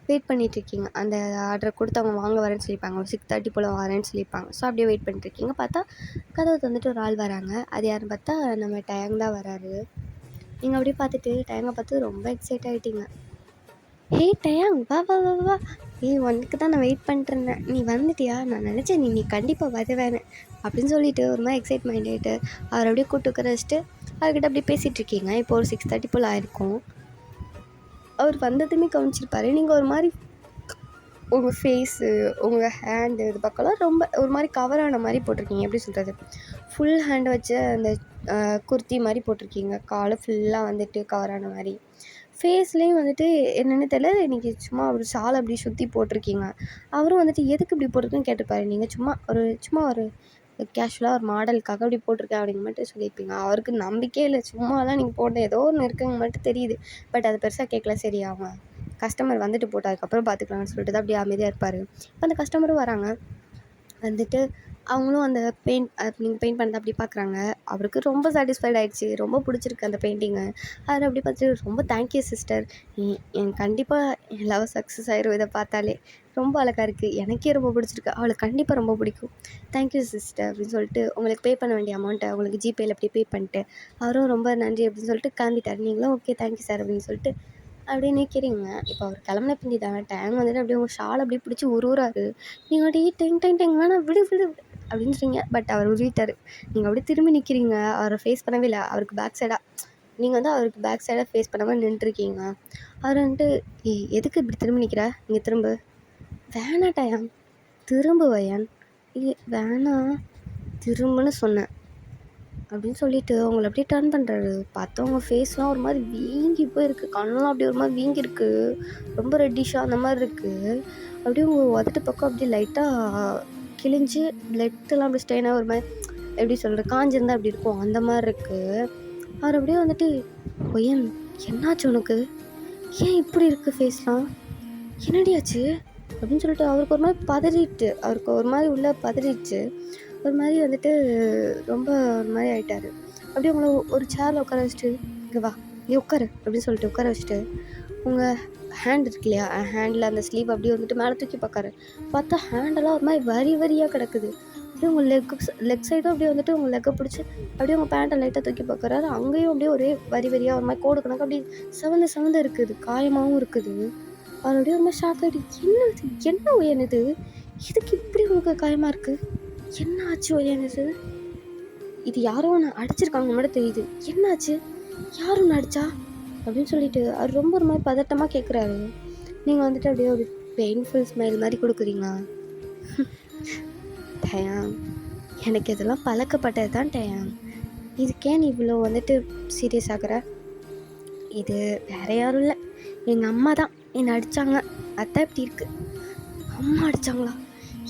வெயிட் பண்ணிகிட்ருக்கீங்க. அந்த ஆர்டரை கொடுத்து அவங்க வாங்க வரேன்னு சொல்லியிருப்பாங்க. ஒரு 6:30 போல் வரேன்னு சொல்லியிருப்பாங்க. ஸோ அப்படியே வெயிட் பண்ணிட்டுருக்கீங்க. பார்த்தா கதவை வந்துட்டு ஒரு ஆள் வராங்க. அது யாருன்னு பார்த்தா நம்ம டேங் தான் வராரு. நீங்கள் அப்படியே பார்த்துட்டு டேங்கை பார்த்து ரொம்ப எக்ஸைட் ஆகிட்டீங்க. ஹே டேங், வா வா வா வா. உனக்கு தான் நான் வெயிட் பண்ணிட்டுருந்தேன். நீ வந்துட்டியா? நான் நினச்சேன் நீ கண்டிப்பாக வருவேன்னு அப்படின்னு சொல்லிட்டு ஒரு மாதிரி எக்ஸைட்மெண்ட் ஆகிட்டு அவர் அப்படியே கூப்பிட்டு உட்கார வச்சுட்டு அவர்கிட்ட அப்படியே பேசிகிட்ருக்கீங்க. இப்போ ஒரு 6:30 போல் ஆயிருக்கும். அவர் வந்ததுமே கவனிச்சிருப்பாரு. நீங்கள் ஒரு மாதிரி உங்கள் ஃபேஸு, உங்கள் ஹேண்டு இது பக்கம்லாம் ரொம்ப ஒரு மாதிரி கவர் ஆன மாதிரி போட்டிருக்கீங்க. எப்படி சொல்கிறது, ஃபுல் ஹேண்ட் வச்ச அந்த குர்த்தி மாதிரி போட்டிருக்கீங்க. காலை ஃபுல்லாக வந்துட்டு கவர் ஆன மாதிரி. ஃபேஸ்லேயும் வந்துட்டு என்னென்னு தெரியல, இன்றைக்கி சும்மா ஒரு ஷால் அப்படி சுற்றி போட்டிருக்கீங்க. அவரும் வந்துட்டு எதுக்கு இப்படி போட்டிருக்குன்னு கேட்டிருப்பாரு. நீங்கள் சும்மா ஒரு கேஷுவலாக ஒரு மாடலுக்காக அப்படி போட்டிருக்கேன் அப்படிங்க மட்டும் சொல்லியிருப்பீங்க. அவருக்கு நம்பிக்கையே இல்லை. சும்மாலாம் நீங்கள் போட்ட ஏதோ ஒன்று இருக்குங்க மட்டும் தெரியுது. பட் அது பெருசாக கேட்கல. சரி அவங்க கஸ்டமர் வந்துட்டு போட்டு அதுக்கப்புறம் பார்த்துக்கலாம்னு சொல்லிட்டு தான் அப்படியே அமைதியாக இருப்பார். இப்போ அந்த கஸ்டமரும் வராங்க. வந்துட்டு அவங்களும் அந்த நீங்கள் பெயிண்ட் பண்ணதை அப்படி பார்க்குறாங்க. அவருக்கு ரொம்ப சாட்டிஸ்ஃபைட் ஆகிடுச்சு. ரொம்ப பிடிச்சிருக்கு அந்த பெயிண்டிங்கு. அதில் அப்படி பார்த்துட்டு ரொம்ப தேங்க்யூ சிஸ்டர், எனக்கு கண்டிப்பாக என் லவ் சக்ஸஸ் ஆயிரும். இதை பார்த்தாலே ரொம்ப அழகாக இருக்குது. எனக்கே ரொம்ப பிடிச்சிருக்கு. அவளுக்கு கண்டிப்பாக ரொம்ப பிடிக்கும். தேங்க்யூ சிஸ்டர் அப்படின்னு சொல்லிட்டு உங்களுக்கு பே பண்ண வேண்டிய அமௌண்ட்டை உங்களுக்கு ஜிபேயில் அப்படியே பே பண்ணிட்டு அவரும் ரொம்ப நன்றி அப்படின்னு சொல்லிட்டு கிளம்பிட்டார். நீங்களும் ஓகே தேங்க்யூ சார் அப்படின்னு சொல்லிட்டு அப்படியே நிற்கிறீங்க. இப்போ அவர் கிளம்புன பிந்தி தானே டேங் வந்துட்டு அப்படியே உங்கள் ஷால் அப்படியே பிடிச்சி உருவுறாரு. நீங்கள் அப்படியே டெங் வேணாம் விடு அப்படின்னு சொல்றீங்க. பட் அவர் உருவிட்டார். நீங்கள் அப்படியே திரும்பி நிற்கிறீங்க. அவரை ஃபேஸ் பண்ணவே இல்லை. அவருக்கு பேக் சைடாக நீங்கள் வந்து அவருக்கு பேக் சைடாக ஃபேஸ் பண்ணாமல் நின்றுருக்கீங்க. அவர் வந்துட்டு எதுக்கு இப்படி திரும்பி நிற்கிற, நீங்கள் திரும்ப. வேணாட்டாயான், திரும்ப வையான். வேணாம் திரும்புன்னு சொன்னேன் அப்படின்னு சொல்லிவிட்டு அவங்கள அப்படியே டர்ன் பண்ணுறாரு. பார்த்தா உங்கள் ஃபேஸ்லாம் ஒரு மாதிரி வீங்கி போயிருக்கு. கண்ணெலாம் அப்படியே ஒரு மாதிரி வீங்கியிருக்கு. ரொம்ப ரெட்டிஷாக அந்த மாதிரி இருக்குது. அப்படியே உங்கள் உதட்டு பக்கம் அப்படியே லைட்டாக கிழிஞ்சு பிளட்டெல்லாம் அப்படி ஸ்டெயினாக ஒரு மாதிரி எப்படி சொல்கிறது காஞ்சிருந்தா அப்படி இருக்கும். அந்த மாதிரி இருக்குது. அவர் அப்படியே வந்துட்டு ஒய்யன் என்னாச்சு உனக்கு, ஏன் இப்படி இருக்குது ஃபேஸ்லாம், என்னடியாச்சு அப்படின்னு சொல்லிட்டு அவருக்கு ஒரு மாதிரி பதறிட்டு, அவருக்கு ஒரு மாதிரி உள்ளே பதறிடுச்சு. ஒரு மாதிரி வந்துட்டு ரொம்ப ஒரு மாதிரி ஆகிட்டார். அப்படியே உங்களை ஒரு சேரில் உட்கார வச்சுட்டு இங்கே வா இங்கே உட்காரு அப்படின்னு சொல்லிட்டு உட்கார வச்சுட்டு உங்கள் ஹேண்ட் இருக்கு இல்லையா, ஹேண்டில் அந்த ஸ்லீவ் அப்படியே வந்துட்டு மேலே தூக்கி பார்க்காரு. பார்த்தா ஹேண்டெல்லாம் ஒரு மாதிரி வரியாக கிடக்குது. அப்படியே உங்கள் லெக் சைடும் அப்படியே வந்துட்டு உங்கள் லெக்கை பிடிச்சி அப்படியே உங்கள் பேண்ட்டை லைட்டாக தூக்கி பார்க்குறாரு. அங்கேயும் அப்படியே ஒரே வரியாக ஒரு மாதிரி கோடு கணக்கு அப்படியே செவந்து இருக்குது. காயமாகவும் இருக்குது. அவர் அப்படியே ஒரு மாதிரி ஷாக் ஆகிட்டு என்ன உயர்னது, இதுக்கு இப்படி உங்களுக்கு காயமாக இருக்குது, என்ன ஆச்சு ஒய்யானது, இது யாரோ ஒன்று அடிச்சிருக்காங்க மட்டும் தெரியுது, என்னாச்சு, யார் ஒன்று அடிச்சா அப்படின்னு சொல்லிட்டு அவர் ரொம்ப ஒரு மாதிரி பதட்டமாக கேட்குறாரு. நீங்கள் வந்துட்டு அப்படியே ஒரு பெயின்ஃபுல் ஸ்மைல் மாதிரி கொடுக்குறீங்க. டயாங், எனக்கு இதெல்லாம் பழக்கப்பட்டது தான் டயாங், இதுக்கே நீ இவ்வளோ வந்துட்டு சீரியஸ் ஆகுற. இது வேறு யாரும் இல்லை, எங்கள் அம்மா தான் என்னை அடித்தாங்க, அதான் இப்படி இருக்குது. அம்மா அடித்தாங்களா,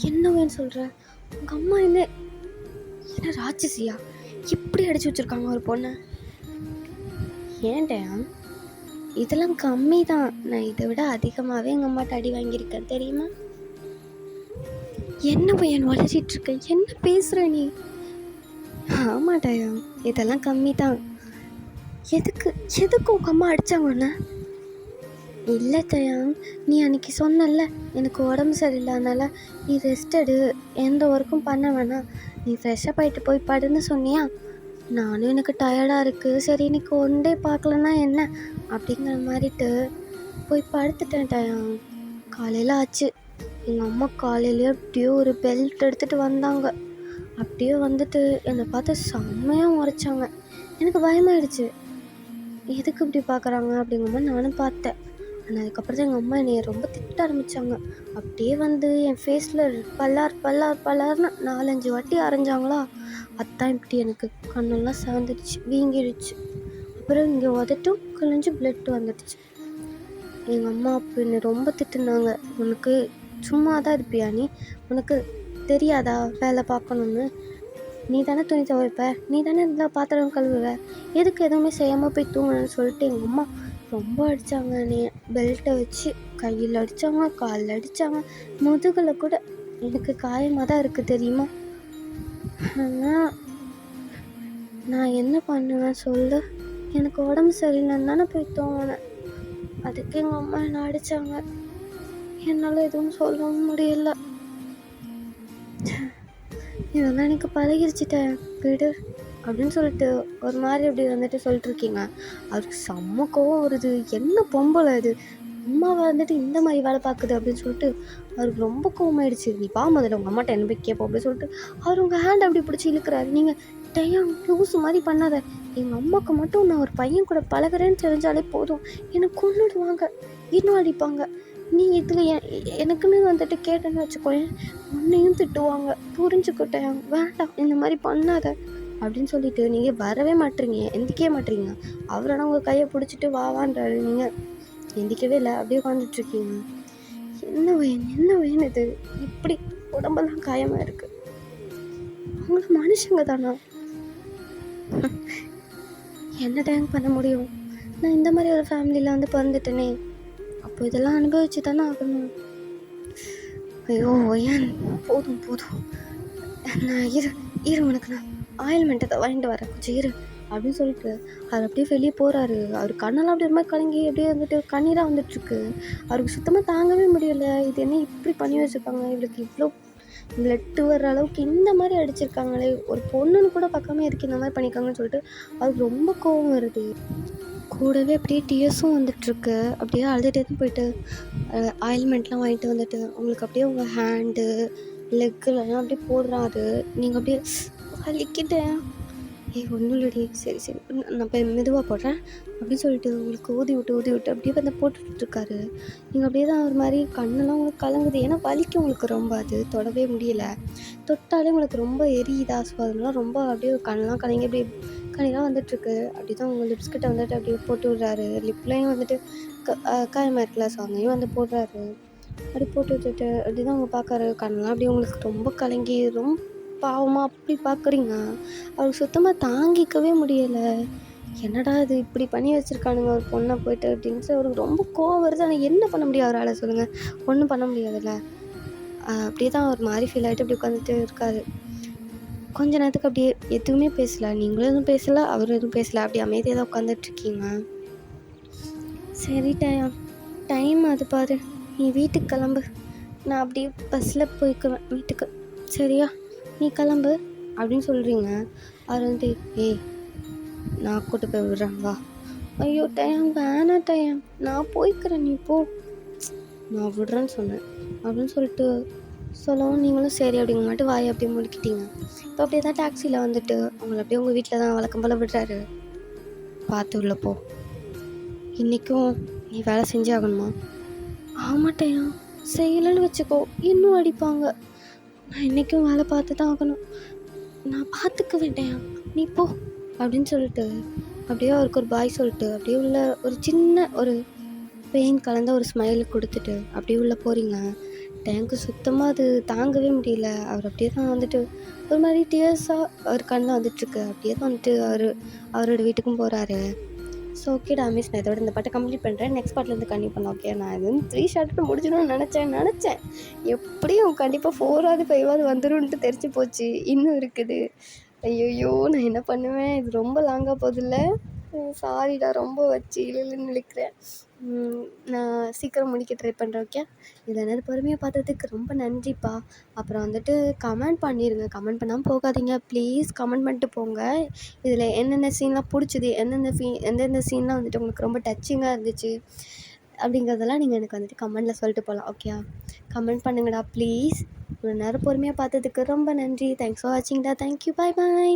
என்ன வேணும் சொல்கிற, உங்கள் அம்மா என்ன ராட்சசியா, இப்படி அடித்து வச்சுருக்காங்க ஒரு பொண்ணை. ஏன்டா இதெல்லாம் கம்மி தான், நான் இதை விட அதிகமாகவே எங்கள் அம்மாட்ட அடி வாங்கியிருக்கேன் தெரியுமா. என்ன பையன் வளரிட்டுருக்க, என்ன பேசுகிற நீ. ஆமாட்டாயா, இதெல்லாம் கம்மி தான். எதுக்கு எதுக்கு உங்கள் அம்மா அடித்தாங்கண்ணே? இல்லை தயாங், நீ அன்றைக்கி சொன்னல எனக்கு உடம்பு சரியில்லை, அதனால் நீ ரெஸ்ட் எடு, எந்த ஒர்க்கும் பண்ண வேணாம், நீ ஃப்ரெஷ்ஷப் ஆகிட்டு போய் படுன்னு சொன்னியா? நானும் எனக்கு டயர்டாக இருக்குது, சரி இன்னைக்கு ஒன் டே பார்க்கலன்னா என்ன அப்படிங்கிற மாதிரிட்டு போய் படுத்துட்டேன் டயாங். காலையில் ஆச்சு, எங்கள் அம்மா காலையிலேயே அப்படியே ஒரு பெல்ட் எடுத்துகிட்டு வந்தாங்க. அப்படியே வந்துட்டு என்னை பார்த்து செம்மையாக முறைச்சாங்க. எனக்கு பயமாயிடுச்சு, எதுக்கு இப்படி பார்க்குறாங்க அப்படிங்கிற மாதிரி நானும் பார்த்தேன். ஆனால் அதுக்கப்புறம் தான் எங்கள் அம்மா என்னை ரொம்ப திட்ட ஆரம்பித்தாங்க. அப்படியே வந்து என் ஃபேஸில் பல்லார் பல்லார் பல்லார்னு 4-5 வாட்டி அரைஞ்சாங்களா. அதுதான் இப்படி எனக்கு கண்ணெல்லாம் சாந்துடுச்சு, வீங்கிடுச்சு. அப்புறம் இங்கே உதட்டும் கிழிஞ்சு பிளட் வந்துடுச்சு. எங்கள் அம்மா அப்போ என்னை ரொம்ப திட்டுனாங்க. உனக்கு சும்மா தான் இருப்பியா நீ? உனக்கு தெரியாதா வேலை பார்க்கணுன்னு? நீ தானே துணி துவைப்ப, நீ தானே இந்த பாத்திரம் கழுவுவ, எதுக்கு எதுவுமே செய்யாமல் போய் தூங்கணும்னு சொல்லிட்டு எங்கள் அம்மா ரொம்ப அடித்தாங்க. நீ பெல்ட்டை வச்சு கையில் அடித்தாங்க, காலில் அடித்தாங்க, முதுகில் கூட எனக்கு காயமாக தான் இருக்குது தெரியுமா. ஆனால் நான் என்ன பண்ணுவேன் சொல்லு? எனக்கு உடம்பு சரியில்லைன்னு தானே போய் தூங்கினேன். அதுக்கு எங்கள் அம்மா என்னை அடித்தாங்க. என்னால் எதுவும் சொல்லவும் முடியல. இதெல்லாம் எனக்கு பழகிருச்சிட்டேன், விடு அப்படின்னு சொல்லிட்டு ஒரு மாதிரி அப்படி வந்துட்டு சொல்லிட்டுருக்கீங்க. அவருக்கு செம்ம கோவம் வருது. என்ன பொம்பளை அது, அம்மாவை வந்துட்டு இந்த மாதிரி வேலை பார்க்குது அப்படின்னு சொல்லிட்டு அவருக்கு ரொம்ப கோவமாயிடுச்சு. நீ பா முதல்ல உங்கள் அம்மாட்ட என்ன போய் கேட்போம் அப்படின்னு சொல்லிட்டு அவர் உங்கள் ஹேண்ட் அப்படி பிடிச்சி இழுக்கிறாரு. நீங்கள் டயம் லூஸ் மாதிரி பண்ணாத, எங்கள் அம்மாவுக்கு மட்டும் நான் ஒரு பையன் கூட பழகிறேன்னு தெரிஞ்சாலே போதும் என்னை கொன்னுடுவாங்க, இன்னும் அடிப்பாங்க. நீ இதில் எனக்குன்னு வந்துட்டு கேட்டேன்னு வச்சுக்கோயேன், உன்னையும் திட்டுவாங்க, புரிஞ்சுக்கிட்டேன், வேண்டாம் இந்த மாதிரி பண்ணாத அப்படின்னு சொல்லிட்டு நீங்கள் வரவே மாட்டீங்க, எந்திக்கவே மாட்டீங்க. அவரோட உங்கள் கையை பிடிச்சிட்டு வாவான்றாரு, நீங்கள் எந்திக்கவே இல்லை, அப்படியே உட்காந்துட்ருக்கீங்க. என்ன வேணும் இது? இப்படி உடம்பெல்லாம் காயமாக இருக்குது. அவங்கள மனுஷங்க தானா? என்ன டேங்க் பண்ண முடியும்? நான் இந்த மாதிரி ஒரு ஃபேமிலியில் வந்து பிறந்துட்டேனே, அப்போ இதெல்லாம் அனுபவிச்சு தானே ஆகணும். ஐயோ ஏன், போதும் நான் இரு உனக்கு நான் ஆயில்மெண்ட்டை தான் வாங்கிட்டு வரேன், கொஞ்சம் இரு அப்படின்னு சொல்லிட்டு அவர் அப்படியே வெளியே போகிறாரு. அவர் கண்ணெல்லாம் அப்படி ஒரு மாதிரி கலங்கி அப்படியே வந்துட்டு கண்ணீராக வந்துட்டுருக்கு. அவருக்கு சுத்தமாக தாங்கவே முடியலை. இது என்ன இப்படி பண்ணி வச்சுருக்காங்க, இவளுக்கு இவ்வளோ பிளட்டு வர்ற அளவுக்கு இந்த மாதிரி அடிச்சிருக்காங்களே, ஒரு பொண்ணுன்னு கூட பக்கமே இருக்கு இந்த மாதிரி பண்ணியிருக்காங்கன்னு சொல்லிட்டு அவருக்கு ரொம்ப கோவம் வருது. கூடவே அப்படியே டிஎஸும் வந்துட்டுருக்கு. அப்படியே அழுதுகிட்டே போயிட்டு ஆயில்மெண்ட்லாம் வாங்கிட்டு வந்துட்டு உங்களுக்கு அப்படியே உங்கள் ஹேண்டு லெக்குலலாம் அப்படியே போடுறாரு. நீங்கள் அப்படியே வலிக்கிட்டேன், ஒன்றும் இல்லடி, சரி நான் போய் மெதுவாக போடுறேன் அப்படின்னு சொல்லிட்டு உங்களுக்கு ஊதி விட்டு அப்படியே வந்து போட்டுட்ருக்காரு. நீங்கள் அப்படியே தான் ஒரு மாதிரி கண்ணெல்லாம் உங்களுக்கு கலங்குது, ஏன்னா வலிக்கும் உங்களுக்கு ரொம்ப, அது தொடவே முடியலை. தொட்டாலே உங்களுக்கு ரொம்ப எரியுதா, ஸோ அதெல்லாம் ரொம்ப அப்படியே கண்ணெல்லாம் கலங்கி அப்படியே கண்ணெல்லாம் வந்துட்டுருக்கு. அப்படி தான் உங்கள் லிப்ஸ்கிட்ட வந்துட்டு அப்படியே போட்டு விட்றாரு. லிப்லையும் வந்துட்டு காயமாக இருக்குல்ல, ஸோ அங்கேயும் வந்து போடுறாரு. அப்படி போட்டு விட்டுட்டு அப்படி தான் அவங்க பார்க்குறாரு. கண்ணெல்லாம் அப்படியே உங்களுக்கு ரொம்ப கலங்கி ரொம்ப பாவமாக அப்படி பார்க்குறீங்க. அவருக்கு சுத்தமாக தாங்கிக்கவே முடியலை. என்னடா இது இப்படி பண்ணி வச்சுருக்கானுங்க ஒரு பொண்ணை போய்ட்டு அப்படின்னு அவருக்கு ரொம்ப கோவம் வருது. ஆனால் என்ன பண்ண முடியும் அவரால் சொல்லுங்கள், ஒன்றும் பண்ண முடியாதுல்ல. அப்படியே தான் ஒரு மாதிரி ஃபீல் ஆகிட்டு அப்படி உட்காந்துட்டு இருக்காரு. கொஞ்ச நேரத்துக்கு அப்படியே எதுவுமே பேசலை, நீங்களும் எதுவும் பேசலை, அவரும் எதுவும் பேசலை, அப்படி அமைதியாக தான் உட்காந்துட்ருக்கீங்க. சரி டைம் அது பாரு, நீ வீட்டுக்கு கிளம்பு, நான் அப்படியே பஸ்ஸில் போய்க்குவேன் வீட்டுக்கு, சரியா? நீ கிளம்பு அப்படின்னு சொல்கிறீங்க. அவர் வந்து நான் கூட்டு போய் விடுறேன் வா. ஐயோ வேணாம் நான் போய்க்கிறேன், நீ போ, நான் விடுறேன்னு சொன்னேன் அப்படின்னு சொல்லிட்டு சொல்லவும் நீங்களும் சரி அப்படிங்க மட்டும் வாயை அப்படியே முடிக்கிட்டீங்க. இப்போ அப்படியே தான் டாக்ஸியில் வந்துட்டு அவங்கள அப்படியே உங்கள் வீட்டில் தான் வழக்கம் போல் விடுறாரு. பார்த்து உள்ள போ, இன்றைக்கும் நீ வேலை செஞ்சே ஆகணுமா? ஆமாட்டையா, செய்யலைன்னு வச்சுக்கோ இன்னும் அடிப்பாங்க, நான் இன்றைக்கும் வேலை பார்த்து தான் ஆகணும், நான் பார்த்துக்க வேண்டாம், நீ போ அப்படின்னு சொல்லிட்டு அப்படியே அவருக்கு ஒரு பாய் சொல்லிட்டு அப்படியே உள்ள ஒரு சின்ன ஒரு பெயின் கலந்த ஒரு ஸ்மைல் கொடுத்துட்டு அப்படியே உள்ளே போகிறீங்க. டேங்க்கு சுத்தமாக அது தாங்கவே முடியல. அவர் அப்படியே தான் வந்துட்டு ஒரு மாதிரி டியர்ஸாக அவர் கண்ணில் வந்துட்டுருக்கு. அப்படியே தான் வந்துட்டு அவரோட வீட்டுக்கும் போகிறாரு. ஸோ ஓகேடா மிஸ், நான் இதோட இந்த பாட்டை கம்ப்ளீட் பண்ணுறேன், நெக்ஸ்ட் பார்ட்லேருந்து கண்டிப்பாக பண்ணலாம். ஓகே, நான் இது வந்து 3 ஷார்ட்டு முடிஞ்சிடும்னு நினச்சேன் எப்படியும் கண்டிப்பாக 4ஆவது 5ஆவது வந்துடும்ன்ட்டு தெரிஞ்சு போச்சு, இன்னும் இருக்குது. ஐயோ நான் என்ன பண்ணுவேன், இது ரொம்ப லாங்காக போகுதில்ல. சாரிடா, ரொம்ப வச்சு இழுன்னு இழுக்கிறேன். நான் சீக்கிரம் முடிக்க ட்ரை பண்ணுறேன். ஓகே, இதில் நேரம் பொறுமையாக பார்த்ததுக்கு ரொம்ப நன்றிப்பா. அப்புறம் வந்துட்டு கமெண்ட் பண்ணிடுங்க, கமெண்ட் பண்ணாமல் போகாதீங்க ப்ளீஸ், கமெண்ட் பண்ணிட்டு போங்க. இதில் என்னென்ன சீன்லாம் பிடிச்சிது, எந்தெந்த சீன்லாம் வந்துட்டு உங்களுக்கு ரொம்ப டச்சிங்காக இருந்துச்சு அப்படிங்கிறதெல்லாம் நீங்கள் எனக்கு வந்துட்டு கமெண்டில் சொல்லிட்டு போகலாம். ஓகே, கமெண்ட் பண்ணுங்கடா ப்ளீஸ். இவ்வளோ நேரம் பொறுமையாக பார்த்ததுக்கு ரொம்ப நன்றி. தேங்க்ஸ் ஃபார் வாட்சிங்டா. தேங்க்யூ, பாய் பாய்.